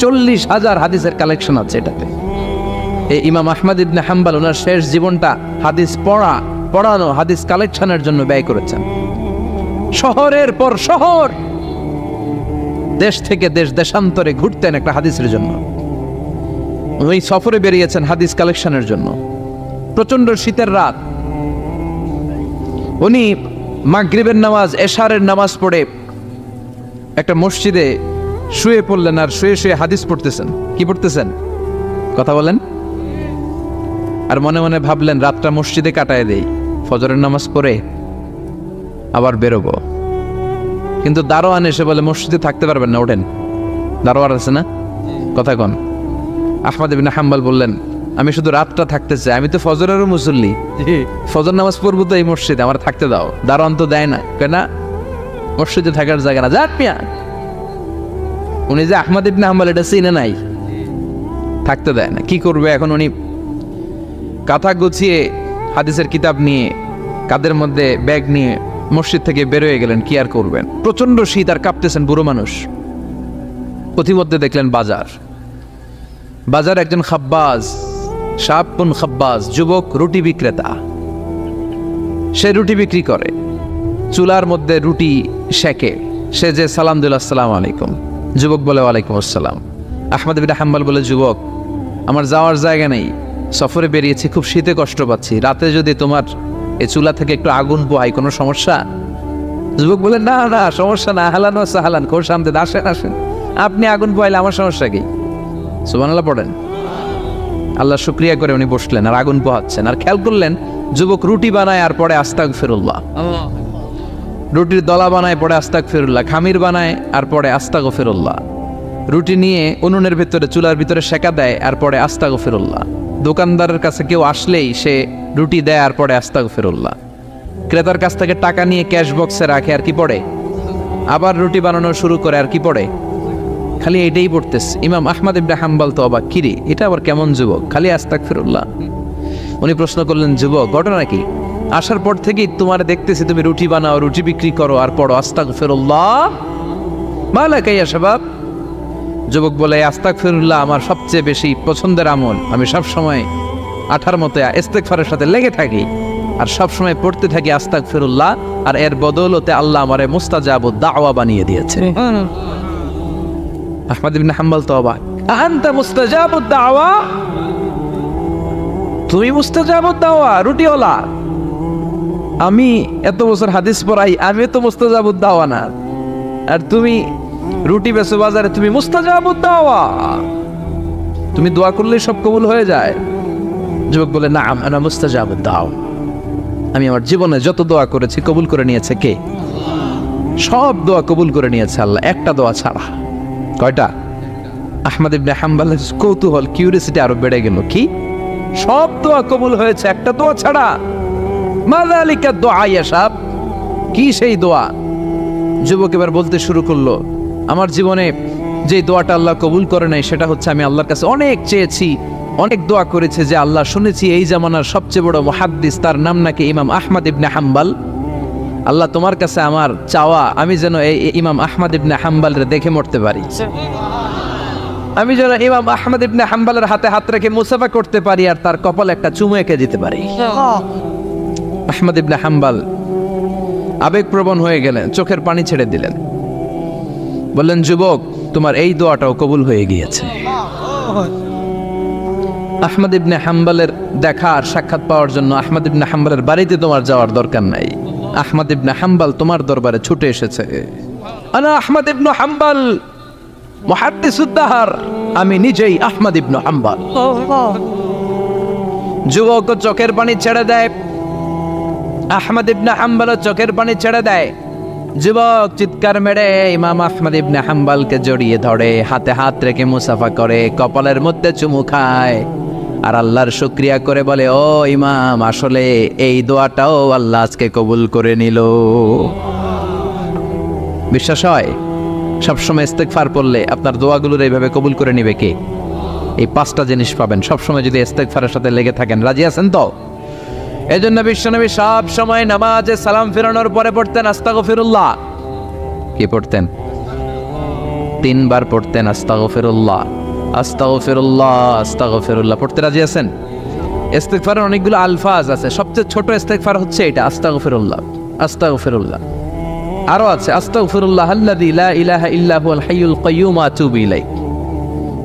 40,000 হাদিসের কালেকশন আছে এটাতে। এই ইমাম আহমদ ইবনে হাম্বল ওনার শেষ জীবনটা হাদিস পড়ানো হাদিস কালেকশনের জন্য ব্যয় করেছেন। শহরের পর শহর, দেশ থেকে দেশান্তরে ঘুরতেন একটা হাদিসের জন্য। উনি সফরে বেরিয়েছেন হাদিস কালেকশনের জন্য। প্রচন্ড শীতের রাত, উনি মাগরিবের নামাজ, এশারের নামাজ পড়ে একটা মসজিদে শুয়ে পড়লেন আর শুয়ে হাদিস পড়তেছেন। কি পড়তেছেন? কথা বলেন। আর মনে মনে ভাবলেন রাতটা মসজিদে কাটায় দেই, ফজরের নামাজ পড়ে আবার বেরোবো। কিন্তু দারোয়ান এসে বলে মসজিদে থাকতে পারবেন না, ওঠেন। দারোয়ান আছে না? কথা কন। আহমদ ইবনে হাম্বল বললেন আমি শুধু রাতটা থাকতে চাই, আমি তো ফজরেরও মুসল্লি, ফজর নামাজ পড়বো তো এই মসজিদে, আমার থাকতে দাও। দারোয়ান তো দেয় না, কেনা মসজিদে থাকার জায়গা না, যাক মিয়া। উনি যে আহমদ ইবনে হাম্বল এটা চিনে নাই, থাকতে দেয় না। কি করবে এখন? উনি কাঁথা গুছিয়ে হাদিসের কিতাব নিয়ে কাদের মধ্যে ব্যাগ নিয়ে মসজিদ থেকে বেরোয় গেলেন। কি আর করবেন, প্রচন্ড শীত আর কাঁপতেছেন বুড়ো মানুষ। পথিমধ্যে দেখলেন বাজার একজন খাব্বাজ, শাবুন খাব্বাজ, যুবক রুটি বিক্রেতা। সে রুটি বিক্রি করে, চুলার মধ্যে রুটি সেকে। সে যে সালাম দিল আসসালামু আলাইকুম, যুবক বলে ওয়ালাইকুম আসসালাম। আহমদ ইবনে হাম্বল বলে যুবক আমার যাওয়ার জায়গা নেই, সফরে বেরিয়েছি, খুব শীতে কষ্ট পাচ্ছি, রাতে যদি তোমার এই চুলা থেকে একটু আগুন পোহাই কোনো সমস্যা? যুবক বলে না সমস্যা না, আহলান ওয়া সাহলান, খোশ আমদেদ, আসেন। আপনি আগুন পোহাইলে আমার সমস্যা কি? সুবহানাল্লাহ পড়েন। আল্লাহ শুকরিয়া করে উনি বসলেন আর আগুন পোহাচ্ছেন। আর খেয়াল করলেন যুবক রুটি বানায় আর পরে আস্তাগফিরুল্লাহ, রুটির দলা বানায় পরে আস্তাগফিরুল্লাহ, খামির বানায় আর পরে আস্তাগফিরুল্লাহ, রুটি নিয়ে উনুনের ভিতরে চুলার ভিতরে সেকা দেয় আর পরে আস্তাগফিরুল্লাহ, দোকানদারের কাছে কেউ আসলেই সে রুটি দেয় আর পরে আস্তাগফিরুল্লাহ, ক্রেতার কাছ থেকে টাকা নিয়ে ক্যাশ বক্সে রাখে আর কি পড়ে, আবার রুটি বানানো শুরু করে আর কি পড়ে, খালি এটাই পড়তেছে। ইমাম আহমদ ইবনে হাম্বল তো অবাক, কিরে এটা আবার কেমন যুবক, খালি আস্তাগফিরুল্লাহ। উনি প্রশ্ন করলেন যুবক ঘটনা কি? আসার পর থেকেই তোমার দেখতেছি তুমি রুটি বানাও, রুটি বিক্রি করো আর পড়ো আস্তাগফিরুল্লাহ, মালাকা ইয়া শাবাব। যুবক বলে আস্তাগফিরুল্লাহ আমার সবচেয়ে বেশি পছন্দের আমল, আমি সব সময় আঠার মতো ইস্তেগফারের সাথে লেগে থাকি আর সব সময় পড়তে থাকি আস্তাগফিরুল্লাহ, আর এর বদৌলতে আল্লাহ আমারে মুস্তাজাবুদ দাওয়া বানিয়ে দিয়েছে। আহমদ ইবনে হাম্বল তো অবাক, আনতা মুস্তাজাবুদ দাওয়া, তুমি মুস্তাজাবুদ দাওয়া রুটিওয়ালা? আমি এত বছর হাদিস পড়াই, আমি তো মুস্তাজাবুদ দাওয়া না, আর তুমি রুটি বেচো বাজারে, তুমি মুস্তাজাবুদ দাওয়া, তুমি দোয়া করলেই সব কবুল হয়ে যায়? যুবক বলে না আনা মুস্তাজাবুদ দাওয়া, আমি আমার জীবনে যত দোয়া করেছি কবুল করে নিয়েছে কে? সব দোয়া কবুল করে নিয়েছে আল্লাহ, একটা দোয়া ছাড়া। কয়টা? আহমদ ইবনে হাম্বলের কৌতূহল, কিউরিয়াসিটি আরো বেড়ে গেল। কি? সব দোয়া কবুল হয়েছে একটা দোয়া ছাড়া? মাযালিকা দোয়া ইয়া শাব, কি সেই দোয়া? যুবক এবার বলতে শুরু করলো, আমার জীবনে যে দোয়াটা আল্লাহ কবুল করে নাই সেটা হচ্ছে আমি আল্লাহর কাছে অনেক চেয়েছি, অনেক দোয়া করেছে যে আল্লাহ শুনেছি এই জামানার সবচেয়ে বড় মুহাদ্দিস, তার নাম নাকি ইমাম আহমদ ইবনে হাম্বল, আল্লাহ তোমার কাছে আমার চাওয়া আমি যেন এই ইমাম আহমদ ইবনে হাম্বলের দেখে মরতে পারি। আমি যেন ইমাম আহমদ ইবনে হাম্বলের হাতে হাত রেখে মুসাফা করতে পারি আর তার কপালে একটা চুমু এঁকে দিতে পারি। আহমদ ইবনে হাম্বল আবেগপ্রবণ হয়ে গেলেন, চোখের পানি ছেড়ে দিলেন, বললেন, যুবক, তোমার এই দোয়াটাও কবুল হয়ে গিয়েছে। আহমদ ইবনে হাম্বলের দেখা আর সাক্ষাৎ পাওয়ার জন্য আহমদ ইবনে হাম্বলের বাড়িতে তোমার যাওয়ার দরকার নাই। আহমদ ইবনে হাম্বল তোমার দরবারে ছুটে এসেছে। আনা আহমদ ইবনে হাম্বল মুহাদ্দিসুদ দাহর, আমি নিজেই আহমদ ইবনে হাম্বল। যুবক চোখের পানি ছেড়ে দেয়, আহমদ ইবনে হাম্বল চোখের পানি ছেড়ে দেয়। যুবক চিৎকার মেরে ইমাম আহমদ ইবনে হাম্বলকে জড়িয়ে ধরে, হাতে হাত রেখে মুসাফা করে, কপালের মধ্যে চুমু খায় আর আল্লাহর শুকরিয়া করে বলে, ও ইমাম, আসলে এই দোয়াটাও আল্লাহ আজকে কবুল করে নিল। বিশ্বাস হয়? সবসময় ইস্তেগফার পড়লে আপনার দোয়াগুলোর এইভাবে কবুল করে নিবে কে? এই 5টা জিনিস পাবেন সবসময় যদি ইস্তেগফারের সাথে লেগে থাকেন। রাজি আছেন তো? এজন্য বিশ্বনবী সব সময় নামাজে সালাম ফেরানোর পরে পড়তেন আস্তাগফিরুল্লাহ। কি পড়তেন? 3 বার পড়তেন আস্তাগফিরুল্লাহ, আস্তাগফিরুল্লাহ, আস্তাগফিরুল্লাহ। পড়তে রাজি আছেন? ইস্তেগফারের অনেকগুলো আলফাজ আছে, সবচেয়ে ছোট ইস্তেগফার হচ্ছে এটা, আস্তাগফিরুল্লাহ, আস্তাগফিরুল্লাহ। আরো আছে আস্তাগফিরুল্লাহ আল্লাযী লা ইলাহা ইল্লা হুয়াল হাইয়ুল কাইয়্যুম ওয়া আতুবু ইলাইহি।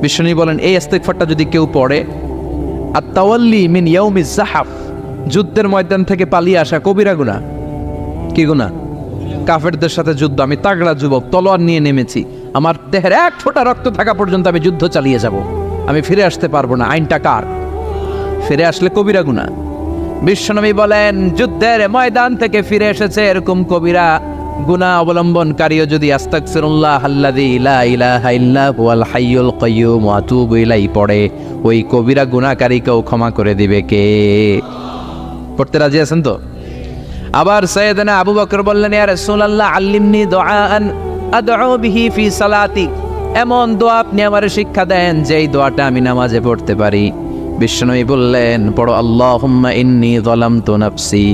বিশ্বনবী বলেন, এই ইস্তেগফারটা যদি কেউ পড়ে, আত-তাওয়াল্লি মিন ইয়াউমিজ যাহাফ, যুদ্ধের ময়দান থেকে পালিয়ে আসা কবিরা গুনাহ। কি গুনাহ? কাফেরদের সাথে যুদ্ধ, আমি তাগড়া যুবক, তলোয়ার নিয়ে নেমেছি, আমার দেহের 1 ফোঁটা রক্ত থাকা পর্যন্ত আমি যুদ্ধ চালিয়ে যাব, আমি ফিরে আসতে পারবো না, আইনটা কার? ফিরে আসলে কবিরা গুনাহ। বিশ্বনবী বলেন, যুদ্ধের ময়দান থেকে ফিরে এসেছে এরকম কবিরা গুনাহ অবলম্বনকারীও যদি আস্তাগফিরুল্লাহ আল্লাযী লা ইলাহা ইল্লা হুয়াল হাইয়ুল কাইয়্যুম ওয়া আতুবু ইলাইহি পড়ে, ওই কবিরা গুনাহকারীকেও ক্ষমা করে দিবে কে? পড়তে রাজি আছেন তো? আবার সাইয়েদনা আবু বকর বললেন, ইয়া রাসূলুল্লাহ আল্লিমনি দুআআন আদউ বিহি ফি সালাতি, এমন দোয়া আপনি আমারে শিক্ষা দেন যেই দোয়াটা আমি নামাজে পড়তে পারি। বিশ্বনবী বললেন, পড়ো, আল্লাহুম্মা ইন্নী যালামতু নাফসি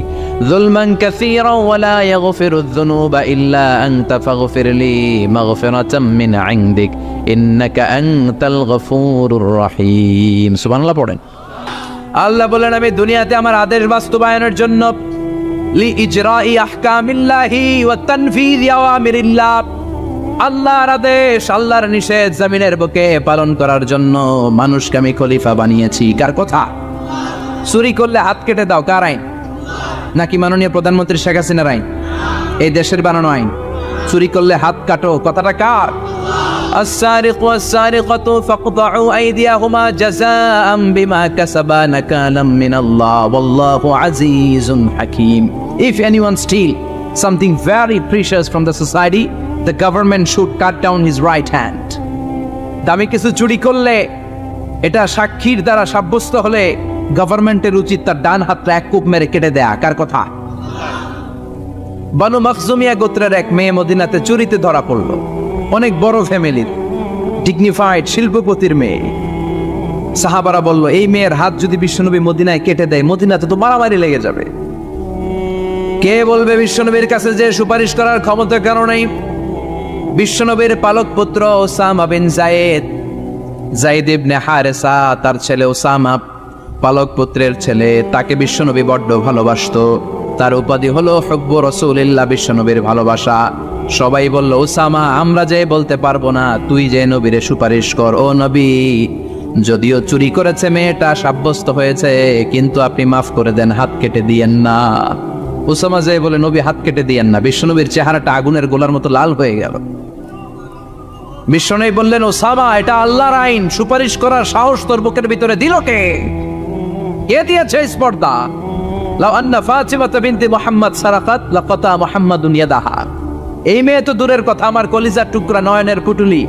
যুলমান কাসীরান ওয়া লা ইয়াগফিরুয যুনুবা ইল্লা আনতা ফাগফিরলি মাগফিরাতাম মিন ইনদিক ইন্নাকা আনতাল গফুরুর রহিম। সুবহানাল্লাহ পড়েন। আল্লাহ বলেন, আমি দুনিয়াতে আমার আদেশ বাস্তবায়নের জন্য লি ইজরাই আহকামিল্লাহি ওয়া তানফীযি আওয়ামিরিল্লাহ, আল্লাহর আদেশ, আল্লাহর নিষেধ জমিনের বুকে পালন করার জন্য মানুষকে আমি খলিফা বানিয়েছি। কার কথা? চুরি করলে হাত কেটে দাও, কার আইন? নাকি মাননীয় প্রধানমন্ত্রী শেখ হাসিনার আইন? এই দেশের বানানো আইন। চুরি করলে হাত কাটো, কথাটা কার? السارق والسارقة فاقطعوا أيديهما جزاء بما كسبا نكالا من الله والله عزيز حكيم. If anyone steal something very precious from the society, the government should cut down his right hand. দামি কিছু চুরি করলে, এটা সাক্ষীর দ্বারা সাব্যস্ত হলে গভর্নমেন্টের উচিত তার ডান হাতটা 1 কোপ মেরে কেটে দেয়া। কার কথা? বানু মখজুমিয়া গোত্রের এক মেয়ে মদিনাতে চুরিতে ধরা পড়ল। অনেক বড় ফ্যামিলির, ডিগনিফাইড শিল্পপতির মেয়ে। সাহাবারা বলল, এই মেয়ের হাত যদি বিশ্বনবী মদিনায় কেটে দেয়, মদিনাতে তো মারামারি লেগে যাবে। কে বলবে বিশ্বনবীর কাছে যে সুপারিশ করার ক্ষমতা কারো নেই? বিশ্বনবীর পালক পুত্র ওসামা বিন যায়েদ, যায়েদ ইবনে হারেসা, তার ছেলে ওসামা পালক পুত্রের ছেলে, তাকে বিশ্বনবী বড্ড ভালোবাসতো। তার উপাধি হলো হুব্বু রাসূলিল্লাহ, বিশ্বনবীর ভালোবাসা। সবাই বলল, ওসামা, আমরা যে বলতে পারবো না, তুই যে নবীরে সুপারিশ কর। ও নবী, যদিও চুরি করেছে মেয়েটা, সাব্যস্ত হয়েছে, কিন্তু আপনি মাফ করে দেন, হাত কেটে দিয়েন না। ওসামা যে বলে, নবী হাত কেটে দিয়েন না। বিশ্বনবীর চেহারাটা আগুনের গোলার মতো লাল হয়ে গেল। বিশ্বনবী বললেন, ওসামা, এটা আল্লাহর আইন, সুপারিশ করার সাহস তোর বুকের ভিতরে দিল কে? কে দিয়েছে স্পর্ধা? লাউ আন্না ফাতিমাতা বিনতি মুহাম্মদ সারাকাত লাকাতা মুহাম্মাদুন ইয়াদাহা। এই মেয়ে তো দূরের কথা, আমার কলিজার টুকরা, নয়নের পুটুলি,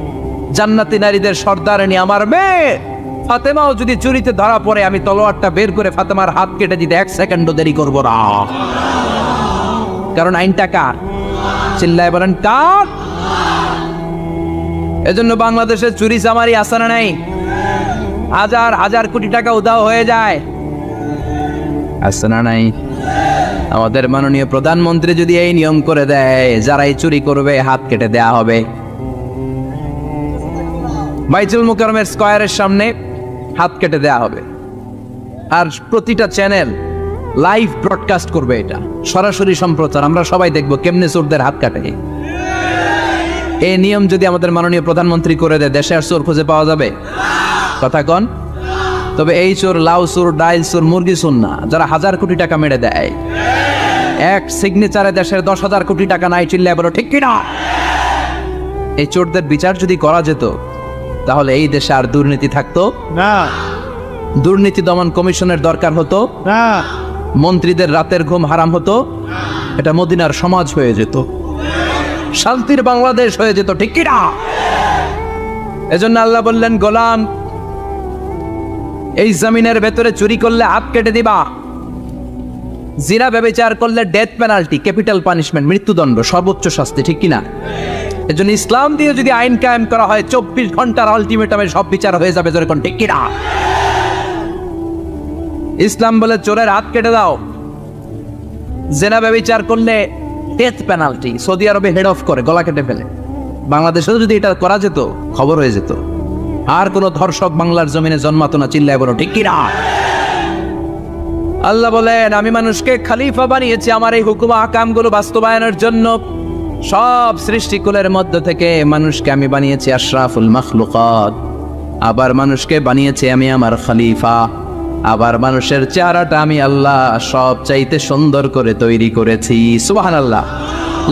জান্নাতি নারীদের সর্দারিনী আমার মেয়ে ফাতেমাও যদি চুরিতে ধরা পড়ে, আমি তলোয়ারটা বের করে ফাতেমার হাত কেটে দিতে 1 সেকেন্ডও দেরি করব না। কারণ আইনটা কার? চিল্লায় বলেন, কার? এজন্য বাংলাদেশে চুরি চামারি আসানা নাই, হাজার হাজার কোটি টাকা উধাও হয়ে যায়, আসানা নাই। আমাদের মাননীয় প্রধানমন্ত্রী যদি এই নিয়ম করে দেয়, যারাই চুরি করবে হাত কেটে দেয়া হবে। বাইতুল মুকাররমের স্কয়ারের সামনে হাত কেটে দেয়া হবে, আর প্রতিটা চ্যানেল লাইভ ব্রডকাস্ট করবে, এটা সরাসরি সম্প্রচার, আমরা সবাই দেখবো কেমনে চোরদের হাত কাটে। এই নিয়ম যদি আমাদের মাননীয় প্রধানমন্ত্রী করে দেয়, দেশে আর চোর খুঁজে পাওয়া যাবে? কথা কন। তবে এই চোর লাউ চোর, ডাইল চোর, মুরগি চোর না, যারা 1000 কোটি টাকা মেরে দেয়, এক সিগনেচারে দেশের 10,000 কোটি টাকা নাই, চিল্লায় বলো ঠিক কিনা? এই চোরদের বিচার যদি করা যেত, তাহলে এই দেশে আর দুর্নীতি থাকতো না, দুর্নীতি দমন কমিশনের দরকার হতো না, মন্ত্রীদের রাতের ঘুম হারাম হতো, এটা মদিনার সমাজ হয়ে যেত, শান্তির বাংলাদেশ হয়ে যেত, ঠিক কিনা? এজন্য আল্লাহ বললেন, গোলাম, এই জমিনের ভেতরে চুরি করলে হাত কেটে দিবা, জিনা ব্যভিচার করলে ডেথ পেনাল্টি, ক্যাপিটাল পানিশমেন্ট, মৃত্যুদণ্ড, সর্বোচ্চ শাস্তি, ঠিক কিনা? এজন্য ইসলাম দিয়ে যদি আইন কায়েম করা হয়, 24 ঘন্টার আলটিমেটামে সব বিচার হয়ে যাবে, যেরকম, ঠিক কিনা? ইসলাম বলে চোরের হাত কেটে দাও, জিনা ব্যভিচার করলে ডেথ পেনাল্টি, সৌদি আরবে হেড অফ করে, গলা কেটে ফেলে। বাংলাদেশেও যদি এটা করা যেত, খবর হয়ে যেত, আর কোন ধর্ষক বাংলার জমিনে জন্মাতো না, চিল্লায় বলো ঠিক কিনা? আল্লাহ বলেন, আমি মানুষকে খলিফা বানিয়েছি আমার এই হুকুম আহকামগুলো বাস্তবায়নের জন্য। সব সৃষ্টিকুলের মধ্য থেকে মানুষকে আমি বানিয়েছি আশরাফুল মাখলুকাত, আবার মানুষকে বানিয়েছি আমি আমার খলিফা, আবার মানুষের চেহারাটা আমি আল্লাহ সব চাইতে সুন্দর করে তৈরি করেছি। সুবহানাল্লাহ।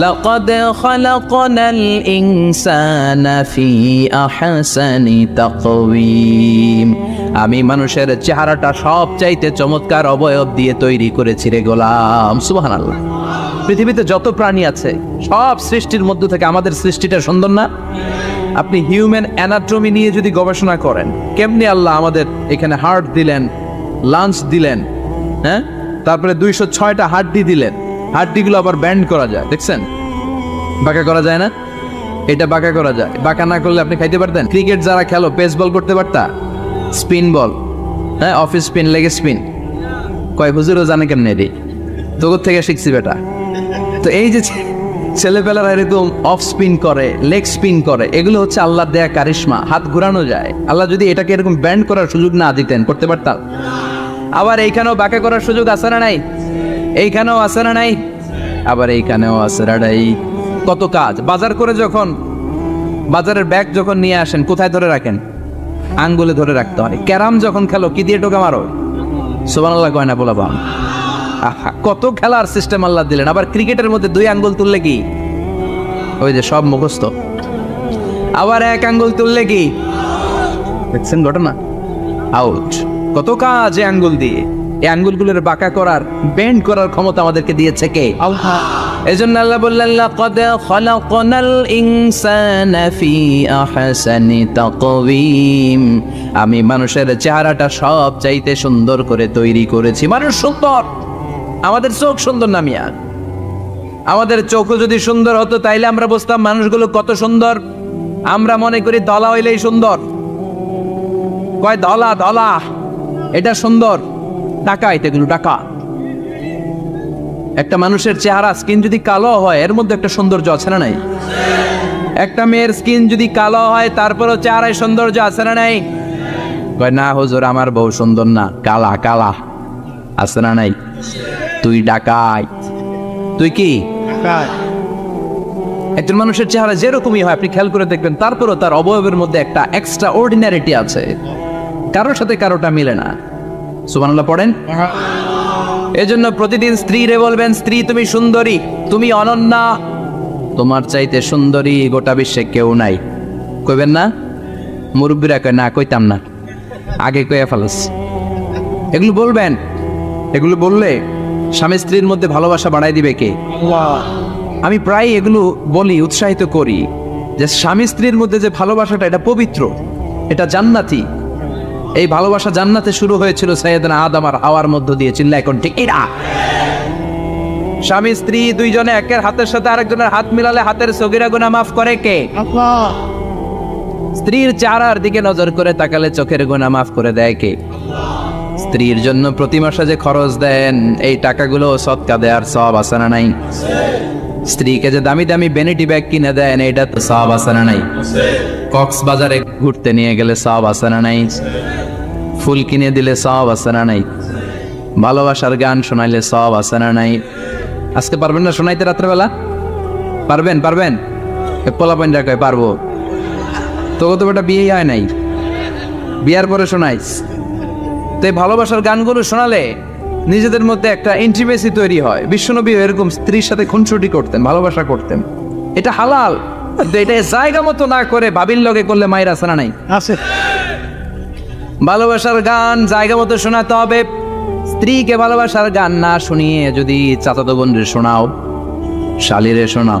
লাকাদ খালাকনাল ইনসানা ফি আহসানি তাকওয়িম, আমি মানুষের চেহারাটা সব চাইতে চমৎকার অবয়ব দিয়ে তৈরি করেছি রে গোলাম। সুবহানাল্লাহ। পৃথিবীতে যত প্রাণী আছে সব সৃষ্টির মধ্য থেকে আমাদের সৃষ্টিটা সুন্দর না? আপনি হিউম্যান অ্যানাটমি নিয়ে যদি গবেষণা করেন, কেমনি আল্লাহ আমাদের এখানে হার্ট দিলেন, লাঞ্চ দিলেন, হ্যাঁ, তারপরে 206টা হাড্ডি দিলেন, হাড্ডিগুলো আবার ব্যান্ড করা যায়, দেখছেন? বাঁকা করা যায় না? এটা বাঁকা করা যায়, বাঁকা না করলে আপনি খাইতে পারতেন? ক্রিকেট যারা খেলো, পেস বল করতে পারতা, স্পিন বল, হ্যাঁ, অফিস স্পিন, লেগ স্পিন, কয় হুজুরও জানে কেমনে রে, তোর থেকে শিখছি বেটা। তো এই যে ছেলেপেলারা এরকম অফ স্পিন করে, লেগ স্পিন করে, এগুলো হচ্ছে আল্লাহর দেয়া কারিশমা, হাত ঘুরানো যায়। আল্লাহ যদি এটাকে এরকম ব্যান্ড করার সুযোগ না দিতেন, করতে পারতাম? আবার এইখানেও বাঁকা করার সুযোগ আছে না নাই? এইখানেও আছে না নাই? আবার এইখানেও আছে না নাই? কত কাজ। বাজার করে যখন বাজারের ব্যাগ যখন নিয়ে আসেন, কোথায় ধরে রাখেন? আঙ্গুলে ধরে রাখতে হয়। ক্যারাম যখন খেলো, কি দিয়ে টোকা মারো? সুবহানাল্লাহ কয় না বলাবা? আহা, কত খেলার সিস্টেম আল্লাহ দিলেন। আবার ক্রিকেটের মধ্যে 2 আঙ্গুল তুললে কি? ওই যে সব মুখস্থ। আবার 1 আঙ্গুল তুললে কি? দেখছেন ঘটনা? আউট। কত কাজ এই আঙ্গুল দিয়ে। এই আঙ্গুলগুলোর বাঁকা করার, বেন্ড করার ক্ষমতা আমাদেরকে দিয়েছে কে? আল্লাহ। এজন্য আল্লাহ বললেন, লাকাদ খালাকনাল ইনসানা ফি আহসানি তাকওয়িম, আমি মানুষের চেহারাটা সব চাইতে সুন্দর করে তৈরি করেছি। মানুষ সুন্দর, আমাদের চোখ সুন্দর না মিয়া? আমাদের চোখও যদি সুন্দর হতো, তাইলে আমরা বুঝতাম মানুষগুলো কত সুন্দর। আমরা মনে করি ধলা হইলেই সুন্দর, কয় ধলা ধলা, এটা সুন্দর। টাকা, এটা কিন্তু টাকা। একটা মানুষের চেহারা, স্কিন যদি কালো হয়, এর মধ্যে একটা সৌন্দর্য আছে না নাই? একটা মেয়ের স্কিন যদি কালো হয়, তারপরও চেহারায় সৌন্দর্য আছে না নাই? কয় না হুজুর, আমার বউ সুন্দর না, কালা কালা। আছে না নাই? তুই ডাকাত। তুই কি? একজন মানুষের চেহারা যেরকমই হয়, আপনি খেয়াল করে দেখবেন, তারপরও তার অবয়বের মধ্যে একটা এক্সট্রা অর্ডিনারিটি আছে, কারোর সাথে কারোটা মিলে না। সুবহানাল্লাহ পড়েন। এজন্য প্রতিদিন স্ত্রীরে বলবেন, স্ত্রী তুমি সুন্দরী, তুমি অনন্যা, তোমার চাইতে সুন্দরী গোটা বিশ্বে কেউ নাই। কইবেন না? মুরব্বীরা কয় না, কইতাম না, আগে কয়ে ফেলাস। এগুলো বলবেন। এগুলো বললে স্বামী স্ত্রীর মধ্যে ভালোবাসা বাড়াই দিবে কে? আমি প্রায় এগুলো বলি, উৎসাহিত করি, যে স্বামী স্ত্রীর মধ্যে যে ভালোবাসাটা, এটা পবিত্র, এটা জান্নাতি। এই ভালোবাসা জান্নাতে শুরু হয়েছিল সাইয়েদনা আদম আর হাওয়ার মধ্য দিয়ে। চিল্লা এখন ঠিক না? স্বামী স্ত্রী দুইজনে একের হাতের সাথে আরেকজনের হাত মিলালে হাতের সগীরা গুনাহ মাফ করে কে? আল্লাহ। স্ত্রীর চেহারার দিকে নজর করে তাকালে চোখের গুনাহ মাফ করে দেয় কে? স্ত্রীর জন্য প্রতি মাসে যে খরচ দেন, এই টাকাগুলো সদকা দেওয়ার সওয়াব আছে না নাই? স্ত্রীকে যে দামি দামি ভ্যানিটি ব্যাগ কিনে দেন, এটা তো সওয়াব আছে না নাই? কক্সবাজারে ঘুরতে নিয়ে গেলে সওয়াব আছে না নাই? ফুল কিনে দিলে সওয়াব আছে না নাই? ভালোবাসার গান শোনাইলে সওয়াব আছে না নাই? আজকে পারবেন না শোনাইতে রাত্রেবেলা? পারবেন? পোলাপাইন কয় পারবো। তোকে তো বেটা বিয়েই হয় নাই, বিয়ার পরে শোনাইস। তো এই ভালোবাসার গানগুলো শোনালে নিজেদের মধ্যে একটা ইন্টিমেসি তৈরি হয়। বিশ্বনবী এরকম স্ত্রীর সাথে খুনসুটি করতেন, ভালোবাসা করতেন। এটা হালাল, কিন্তু এটা জায়গা মতো না করে ভাবির লগে করলে মায়ের আছে না নাই? আছে। ভালোবাসার গান জায়গা মতো শোনাতে হবে। স্ত্রীকে ভালোবাসার গান না শুনিয়ে যদি চাচাতো বোনরে শোনাও, শালিরে শোনাও,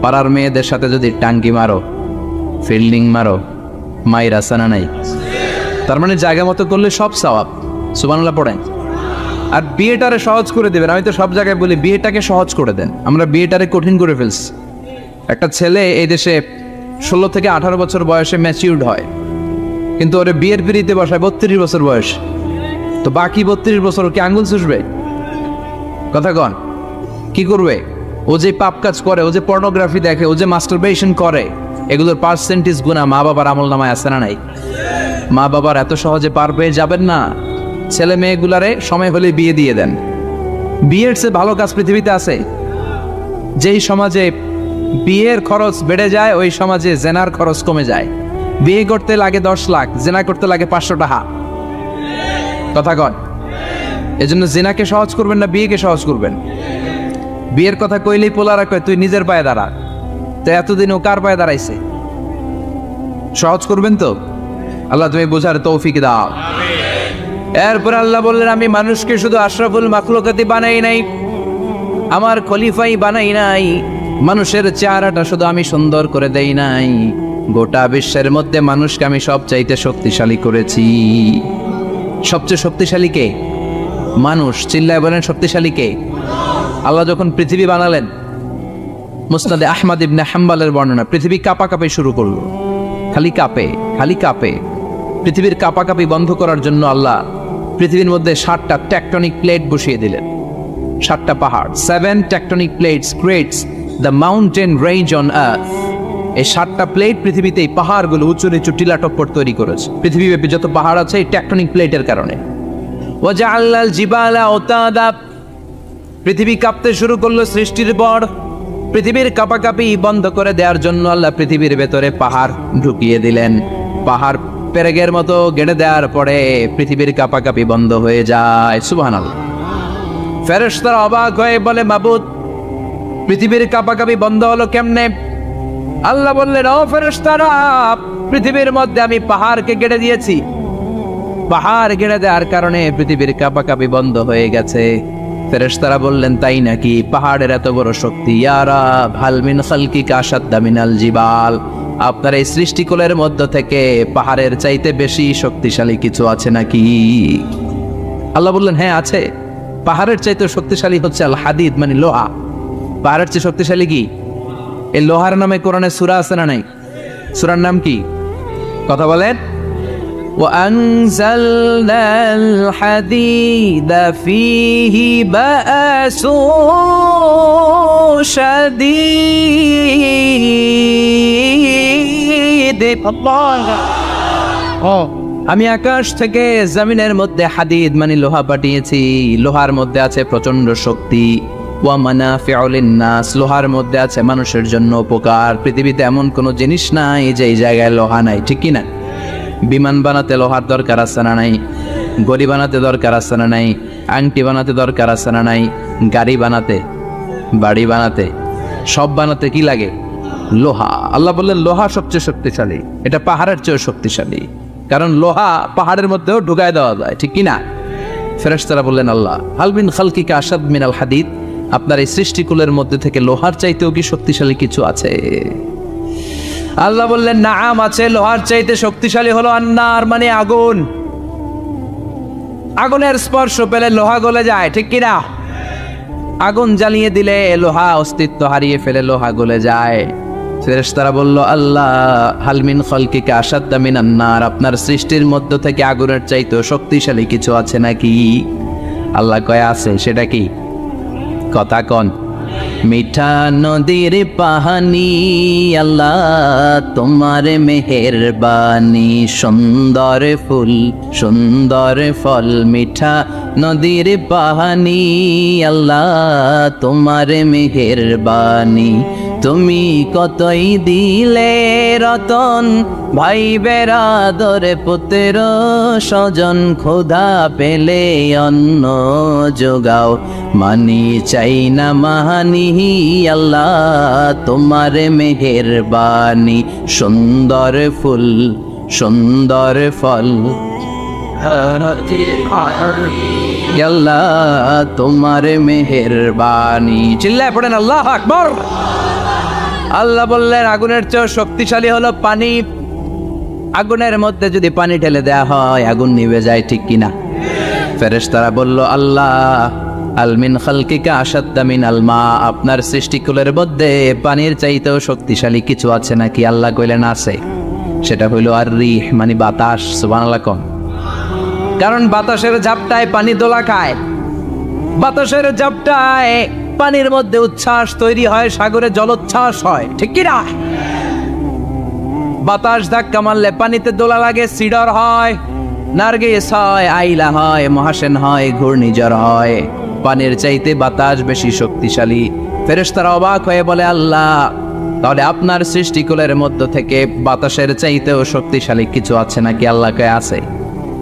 পাড়ার মেয়েদের সাথে যদি টাঙ্কি মারো, ফিল্ডিং মারো, মায়ের আছে না নাই? তার মানে জায়গা মতো করলে সব সওয়াব। সুবহানাল্লাহ পড়েন। আর বিয়েটারে সহজ করে দেবেন। আমি তো সব জায়গায় বলি বিয়েটাকে সহজ করে দেন, আমরা বিয়েটারে কঠিন করে ফেলছি। একটা ছেলে এই দেশে 16 থেকে 18 বছর বয়সে ম্যাচিউরড হয়, কিন্তু ওরে বিয়ের পিড়িতে বসায় 32 বছর বয়স। তো বাকি 32 বছর কি আঙ্গুল চুষবে? কথা কন, কি করবে? ও যে পাপ কাজ করে, ও যে পর্নোগ্রাফি দেখে, ও যে মাস্টারবেশন করে, এগুলোর পার্সেন্টেজ গুণা মা বাবার আমল নামায় আছে না নাই? মা বাবার এত সহজে পার পেয়ে যাবেন না। ছেলে মেয়েগুলারে সময় হলে বিয়ে দিয়ে দেন। বিয়ের চেয়ে ভালো কাজ পৃথিবীতে আছে? যেই সমাজে বিয়ের খরচ বেড়ে যায়, ওই সমাজে জেনার খরচ কমে যায়। বিয়ে করতে লাগে 10 লাখ, জেনা করতে লাগে 500 টাকা। কথা কন। এজন্য জেনাকে সহজ করবেন না বিয়েকে সহজ করবেন? বিয়ের কথা কইলেই পোলারা কয় তুই নিজের পায়ে দাঁড়া। তো এতদিন ও কার পায়ে দাঁড়াইছে? সহজ করবেন তো? আল্লাহ তুমি বোঝার তৌফিক দাও। এরপর আল্লাহ বললেন আমি মানুষকে শুধু আশরাফুল মাখলুকাতি বানাই নাই, আমার খলিফাই বানাই নাই। মানুষের চেহারাটা শুধু আমি সুন্দর করে দেই নাই, গোটা বিশ্বের মধ্যে মানুষকে আমি সবচাইতে শক্তিশালী করেছি। সবচেয়ে শক্তিশালী কে? মানুষ। চিল্লায় বলেন শক্তিশালী কে? আল্লাহ যখন পৃথিবী বানালেন, মুসনাদে আহমদ ইবনে হাম্বলের বর্ণনা, পৃথিবী কাঁপাকাঁপি শুরু করলো। খালি কাঁপে। পৃথিবীর কাঁপাকাঁপি বন্ধ করার জন্য আল্লাহ পৃথিবীর মধ্যে 7টা টেকটনিক প্লেট বসিয়ে দিলেন। 7টা পাহাড়। 7 tectonic plates creates the mountain range on earth. এই 7টা প্লেট পৃথিবীতে এই পাহাড়গুলো উঁচু নিচু টিলা টপ্পর তৈরি করেছে। পৃথিবীব্যাপী যত পাহাড় আছে এই টেকটনিক প্লেটের কারণে। ওয়াজআলাল জিবালা আওতাদা। পৃথিবী কাঁপতে শুরু করলো সৃষ্টির পর। পৃথিবীর কাঁপাকাঁপি বন্ধ করে দেওয়ার জন্য আল্লাহ পৃথিবীর ভেতরে পাহাড় ঢুকিয়ে দিলেন। পাহাড় পেরেগের মতো গেড়ে দেওয়ার পরে পৃথিবীর কাঁপাকাঁপি বন্ধ হয়ে যায়। সুবহানাল্লাহ। ফেরেশতারা অবাক হয়ে বলে মাবুদ, পৃথিবীর কাঁপাকাঁপি বন্ধ হলো কেমনে? আল্লাহ বললেন ও ফেরেশতারা, পৃথিবীর মধ্যে আমি পাহাড়কে গেড়ে দিয়েছি। পাহাড় গেড়ে দেওয়ার কারণে পৃথিবীর কাঁপাকাঁপি বন্ধ হয়ে গেছে। ফেরেশতারা বললেন তাই নাকি? পাহাড়ের এত বড় শক্তি। ইয়া রাব হাল মিন খালকিকা আশাদ্দা মিনাল জিবাল। আপনার এই সৃষ্টিকুলের মধ্য থেকে পাহাড়ের চাইতে বেশি শক্তিশালী কিছু আছে নাকি? আল্লাহ বললেন হ্যাঁ আছে। পাহাড়ের চাইতে শক্তিশালী হচ্ছে আল হাদিদ, মানে লোহা। পাহাড়ের চেয়ে শক্তিশালী কি? এই লোহার নামে কোরআনে সূরা আছে না নাই? সূরার নাম কি? কথা বলেন। وأنزلنا الحديد فيه بأس شديد। আমি আকাশ থেকে জমিনের মধ্যে হাদিদ মানে লোহা পাঠিয়েছি। লোহার মধ্যে আছে প্রচন্ড শক্তি। ওয়া মানাফিউ লিন-নাস, লোহার মধ্যে আছে মানুষের জন্য উপকার। পৃথিবীতে এমন কোনো জিনিস নাই যে এই জায়গায় লোহা নাই, ঠিক কি না? বিমান বানাতে লোহার দরকার আছে না নাই? গড়ি বানাতে দরকার আছে না নাই? আংটি বানাতে দরকার আছে না নাই? গাড়ি বানাতে, বাড়ি বানাতে, সব বানাতে কি লাগে? লোহা। আল্লাহ বললেন লোহা সবচেয়ে শক্তিশালী। এটা পাহাড়ের চেয়ে শক্তিশালী, কারণ লোহা পাহাড়ের মধ্যেও ঢুকায় দেওয়া যায়, ঠিক কি না? ফেরেশতারা বললেন আল্লাহ হাল মিন খালকিকা আশাদ মিনাল হাদিদ, আপনার এই সৃষ্টিকুলের মধ্যে থেকে লোহার চাইতেও কি শক্তিশালী কিছু আছে? আল্লাহ বললেন নাআম আছে। লোহার চাইতে শক্তিশালী হলো আন্নার, মানে আগুন। আগুনের স্পর্শ পেলে লোহা গলে যায়, ঠিক কিনা? আগুন জ্বালিয়ে দিলে লোহা অস্তিত্ব হারিয়ে ফেলে, লোহা গলে যায়। ফেরেশতারা বলল আল্লাহ হাল মিন খালকিকা আশাদ্দা মিনান নার, আপনার সৃষ্টির মধ্য থেকে আগুনের চাইতেও শক্তিশালী কিছু আছে নাকি? আল্লাহ কয় আছে। সেটা কি? কথা কন। মিঠা নদীর পাহানি আল্লাহ তোমার মেহেরবানি, সুন্দর ফুল সুন্দর ফল মিঠা নদীর পাহানি আল্লাহ তোমার মেহেরবানি। তুমি কতই দিলে রতন ভাই বেরাদর পুত্র স্বজন, ক্ষুধা পেলে অন্ন যোগাও মানি চাই না মাহানি আল্লাহ তোমার মেহেরবানি। সুন্দর ফুল সুন্দর ফল আল্লাহ তোমার মেহেরবানি। চিল্লায় পড়েন আল্লাহু আকবার। আল্লাহ বললেন আগুনের চেয়ে শক্তিশালী হলো পানি। আগুনের মধ্যে যদি পানি ঢেলে দেয়া হয় আগুন নিভে যায়, ঠিক কিনা? ফেরেশতারা বলল আল্লাহ আল মিন খালকিকা আশাদ্দা মিন আল মা, আপনার সৃষ্টিকুলের মধ্যে পানির চাইতেও শক্তিশালী কিছু আছে নাকি? আল্লাহ কইলেন আছে, সেটা হইল আর রিহ, মানে বাতাস। সুবহানাল্লাহ কম। কারণ বাতাসের ঝাপটায় পানি দোলা খায়, বাতাসের ঝাপটায় পানির মধ্যে উচ্ছ্বাস তৈরি হয়, সাগরে জলোচ্ছ্বাস হয়, ঠিক কিনা? বাতাস ধাক্কা মারলে পানিতে দোলা লাগে, সিডর হয়, নার্গিস হয়, আইলা হয়, মহাসেন হয়, ঘূর্ণিঝড় হয়। পানির চাইতে বাতাস বেশি শক্তিশালী। ফেরেশতারা অবাক হয়ে বলে আল্লাহ তাহলে আপনার সৃষ্টিকুলের মধ্য থেকে বাতাসের চাইতেও শক্তিশালী কিছু আছে নাকি? আল্লাহকে আছে।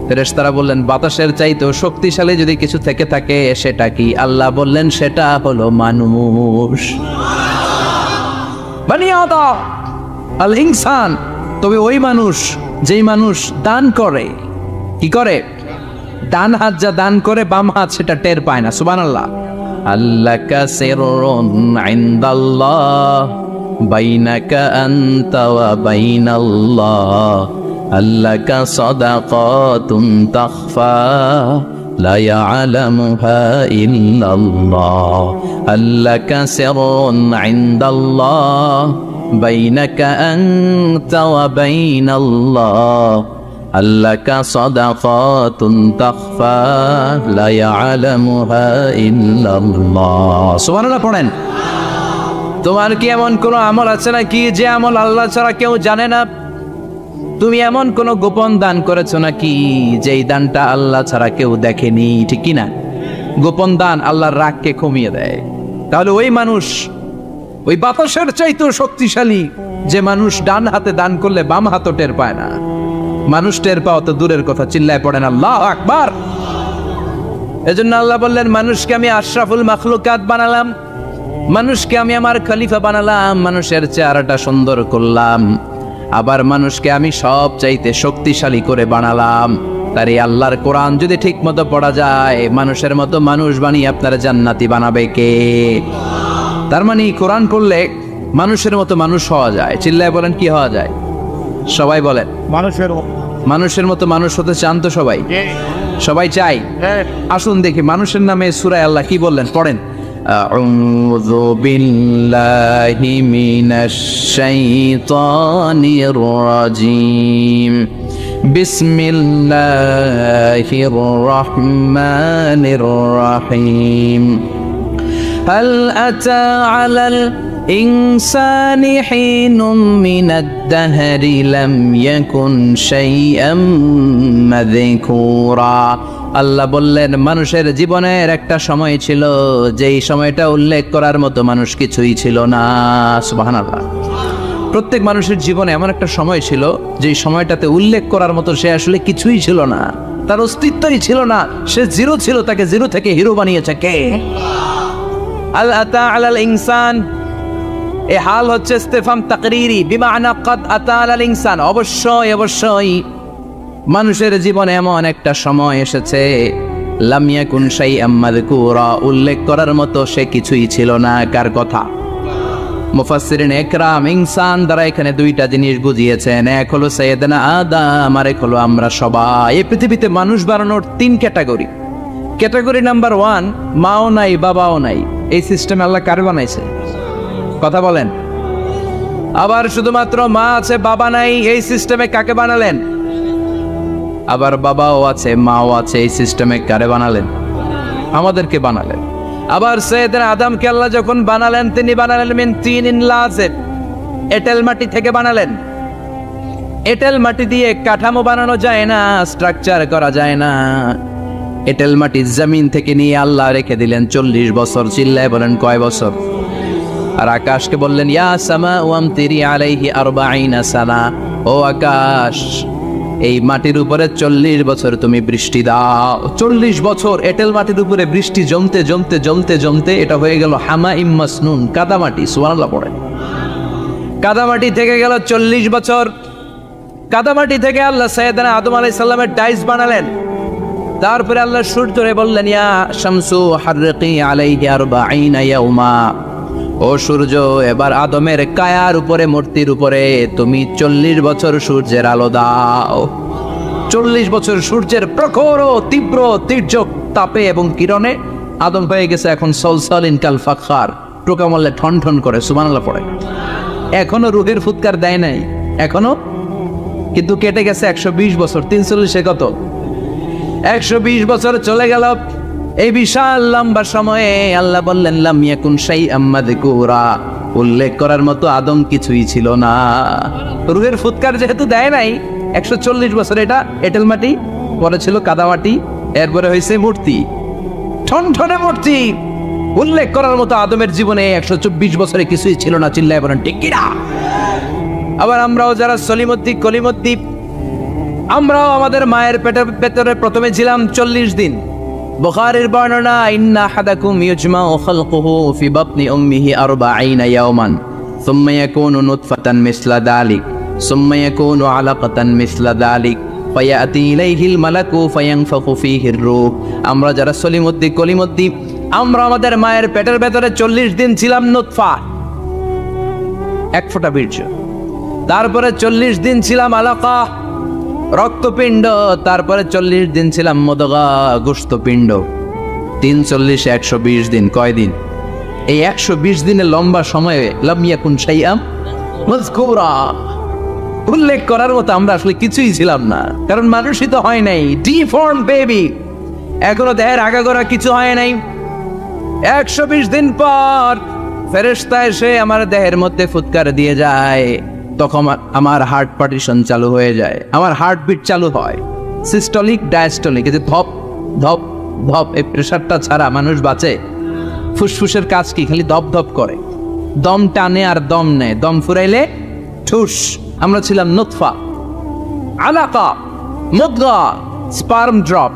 ফেরেশতারা বললেন বাতাসের চাইতেও শক্তিশালী যদি কিছু থেকে থাকে সেটা কি? আল্লাহ বললেন সেটা হলো মানুষ, বনি আদম আল ইনসান। তবে ওই মানুষ যেই মানুষ দান করে, কি করে? ডান হাত যা দান করে বাম হাত সেটা টের পায় না। সুবহানাল্লাহ। আল্লাকা সিররুন ইনদাল্লাহ বাইনাকা আনতা ওয়া বাইনাল্লাহ, আল্লাকা সাদাকাতুন তাখফা লা ইয়ালামুহা ইল্লাল্লাহ, আল্লাকা সিররুন ইনদাল্লাহ বাইনাকা আনতা ওয়া বাইনাল্লাহ, আল্লাকা সাদাকাতুন তাখফা লা ইয়ালামুহা ইল্লাল্লাহ। সুবহানাল্লাহ পড়েন। তোমার কি এমন কোন আমল আছে নাকি যে আমল আল্লাহ ছাড়া কেউ জানে না? তুমি এমন কোন গোপন দান করেছো নাকি যেই দানটা আল্লাহ ছাড়া কেউ দেখেনি, ঠিক কি না? গোপন দান আল্লাহর রাগকে কমিয়ে দেয়। তাহলে ওই মানুষ ওই বাতাসের চাইতেও শক্তিশালী যে মানুষ ডান হাতে দান করলে বাম হাতও টের পায় না। মানুষ টের পাওয়া তো দূরের কথা, চিল্লায় পড়েন আল্লাহু আকবার। এজন্য আল্লাহ বললেন মানুষকে আমি আশরাফুল মাখলুকাত বানালাম, মানুষকে আমি আমার খলিফা বানালাম, মানুষের চেহারাটা সুন্দর করলাম, আবার মানুষকে আমি সব চাইতে শক্তিশালী করে বানালাম। তার এই আল্লাহর কোরআন যদি ঠিক মতো পড়া যায়, মানুষের মতো মানুষ বানিয়ে আপনার জান্নাতি বানাবে কে? তার মানে কোরআন পড়লে মানুষের মতো মানুষ হওয়া যায়। চিল্লায় বলেন কি হওয়া যায়? সবাই বলেন মানুষের মতো মানুষ হতে চান তো সবাই? সবাই চাই। আসুন দেখি মানুষের নামে সূরায় আল্লাহ কি বললেন, পড়েন। আউযু বিল্লাহি মিনাশ শাইতানির রাজিম, বিসমিল্লাহির রহমানির রহিম। হাল আতা আলাল الإنسان حين من الدهر لم يكن شيئا مذكورا। আল্লাহ বললেন মানুষের জীবনের একটা সময় ছিল যেই সময়টা উল্লেখ করার মতো মানুষ কিছুই ছিল না। সুবহানাল্লাহ। প্রত্যেক মানুষের জীবনে এমন একটা সময় ছিল যেই সময়টাতে উল্লেখ করার মতো সে আসলে কিছুই ছিল না, তার অস্তিত্বই ছিল না, সে জিরো ছিল, তাকে জিরো থেকে হিরো বানিয়েছে কে? আল আতা আলাল ইনসান, এ হাল হচ্ছে ইস্তেফাম তাকরিরি, বিমানা কাদ আতা আলাল ইনসান। অবশ্যই অবশ্যই মানুষের জীবনে এমন একটা সময় এসেছে লাম ইয়াকুন শাইআম মাযকুরা, উল্লেখ করার মতো সে কিছুই ছিল না। কার কথা? মুফাসসিরিন একরাম ইনসান দ্বারা এখানে দুইটা জিনিস বুঝিয়েছেন, এক হলো সাইয়েদনা আদম আর এক হলো আমরা সবাই। এই পৃথিবীতে মানুষ বানানোর তিন ক্যাটাগরি। ক্যাটাগরি নাম্বার 1, মাও নাই বাবাও নাই। এই সিস্টেম আল্লাহ কার বানাইছে? কথা বলেন। আবার শুধুমাত্র মা আছে বাবা নাই, এই সিস্টেমে কাকে বানালেন? আবার বাবাও আছে মাও আছে, এই সিস্টেমে কারে বানালেন? আমাদেরকে বানালেন। আবার সৈয়দনা আদমকে আল্লাহ যখন বানালেন, তিনি বানালেন মিন তিনিন লাযিব, এঁটেল মাটি থেকে বানালেন। এঁটেল মাটি দিয়ে কাঠামো বানানো যায় না, স্ট্রাকচার করা যায় না। এঁটেল মাটি জমিন থেকে নিয়ে আল্লাহ রেখে দিলেন 40 বছর। চিল্লায় বলেন কয় বছর? আর আকাশকে বললেন ইয়া সামা ওয়ামতিরি আলাইহি 40 সানা, ও আকাশ এই মাটির উপরে 40 বছর তুমি বৃষ্টি দাও। 40 বছর এঁটেল মাটির উপরে বৃষ্টি জমতে জমতে জমতে জমতে এটা হয়ে গেল হামাইম মাসনুন, কাদামাটি। সুবহানাল্লাহ পড়ে। কাদামাটি থেকে গেল 40 বছর। কাদামাটি থেকে আল্লাহ সাইয়েদনা আদম আলাইহিস সালামের ডাইস বানালেন। তারপরে আল্লাহ সূর্যরে বললেন ইয়া শামসু হাররিকি আলাইহি 40 ইয়াউমা, ও সূর্য এবার আদমের কায়ার উপরে, মূর্তির উপরে তুমি 40 বছর সূর্যের আলো দাও। 40 বছর সূর্যের প্রখর ও তীব্র তির্যক তাপে এবং কিরণে আদম হয়ে গেছে এখন সলসলিন কাল ফাখার, টোকা মারলে ঠন ঠন করে। সুবহানাল্লাহ পড়ে। এখনো রুহের ফুৎকার দেয় নাই এখনো, কিন্তু কেটে গেছে 120 বছর। 340 কত? 120 বছর চলে গেল। এই বিশাল লম্বা সময়ে আল্লাহ বললেন লাম ইয়াকুন শাইআম মাযকুরা, উল্লেখ করার মতো আদম কিছুই ছিল না। রুহের ফুৎকার যেহেতু দেয় নাই 140 বছর, এটা এঁটেল মাটি, পরে ছিল কাদামাটি, এরপরে হয়েছে মূর্তি, ঠনঠনে মূর্তি। উল্লেখ করার মতো আদমের জীবনে 124 বছরে কিছুই ছিল না। চিল্লায় বলেন ঠিক কিনা? আবার আমরাও যারা সলিমুদ্দিন কলিমুদ্দিন, আমরাও আমাদের মায়ের পেটের ভেতরে প্রথমে ছিলাম 40 দিন। বুখারীর বর্ণনা ইন্না আহাদাকুম ইউজমাউ খালকুহু ফি বাতনি উম্মিহি 40 ইয়াওমান সুম্মা ইয়াকুনু নুতফাতান মিসলা যালিক সুম্মা ইয়াকুনু আলাকাতান মিসলা যালিক ফায়াতি ইলাইহিল মালাকু ফায়ানফাখু ফীহির রূহ। আমরা যারা সলিমুদ্দিন কলিমুদ্দিন, আমরা আমাদের মায়ের পেটের ভেতরে 40 দিন ছিলাম নুতফা, এক ফোঁটা বীর্য। তারপরে 40 দিন ছিলাম আলাকা, রক্তপিণ্ড। তারপরে 40 দিন ছিলাম মুদগা, গোশতপিণ্ড। 340 120 দিন। কয় দিন? এই 120 দিনের লম্বা সময়ে লাম ইয়াকুন শাইআম মাযকুরা, উল্লেখ করার মতো আমরা আসলে কিছুই ছিলাম না, কারণ মানুষই তো হয় নাই, ডিফর্ম বেবি, এখনো দেহের আগাগোড়া কিছু হয় নাই। 120 দিন পর ফেরেশতা এসে আমার দেহের মধ্যে ফুৎকার দিয়ে যায়, তখন আমার হার্ট পার্টিশন চালু হয়ে যায়, আমার হার্টবিট চালু হয়, সিস্টলিক ডায়াস্টলিক, এই যে ধপ ধপ ধপ, এই প্রেশারটা ছাড়া মানুষ বাঁচে? ফুসফুসের কাজ কি? খালি ধপ ধপ করে, দম টানে আর দম নেয়, দম ফুরাইলে ঠুস। আমরা ছিলাম নুতফা, আলাকা, মুদগা, sperm drop,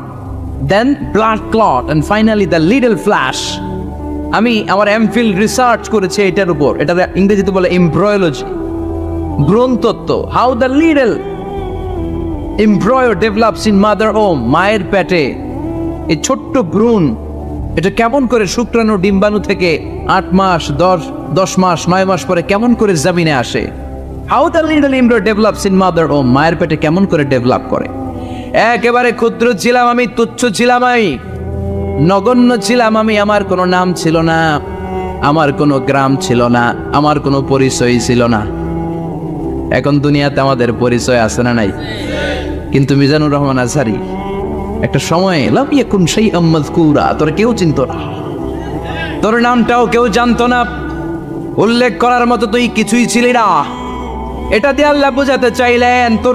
then blood clot, and finally the little flesh. আমি আমার এমফিল রিসার্চ করেছি এটার উপর, এটা ইংরেজিতে বলে এমব্রয়োলজি, ভ্রূণতত্ত্ব। How the little embryo develops in mother womb, মায়ের পেটে এই ছোট্ট ভ্রূণ, এটা কেমন করে শুক্রাণু ডিম্বাণু থেকে 8 মাস 10 মাস 9 মাস পরে কেমন করে জমিনে আসে। How the little embryo develops in mother womb, মায়ের পেটে কেমন করে ডেভেলপ করে। একেবারে ক্ষুদ্র ছিলাম আমি, তুচ্ছ ছিলাম আমি, নগণ্য ছিলাম আমি, আমার কোনো নাম ছিল না, আমার কোনো গ্রাম ছিল না, আমার কোনো পরিচয় ছিল না। এখন দুনিয়াতে আমাদের পরিচয় আছে না নাই? কিন্তু মিজানুর রহমান আজহারী একটা সময় লাম ইয়াকুন শাইআম মাযকুরা, তোর কেউ চিনতো না, তোর নামটাও কেউ জানতো না, উল্লেখ করার মতো তুই কিছুই ছিলি না। এটা দিয়ে আল্লাহ বোঝাতে চাইলেন তোর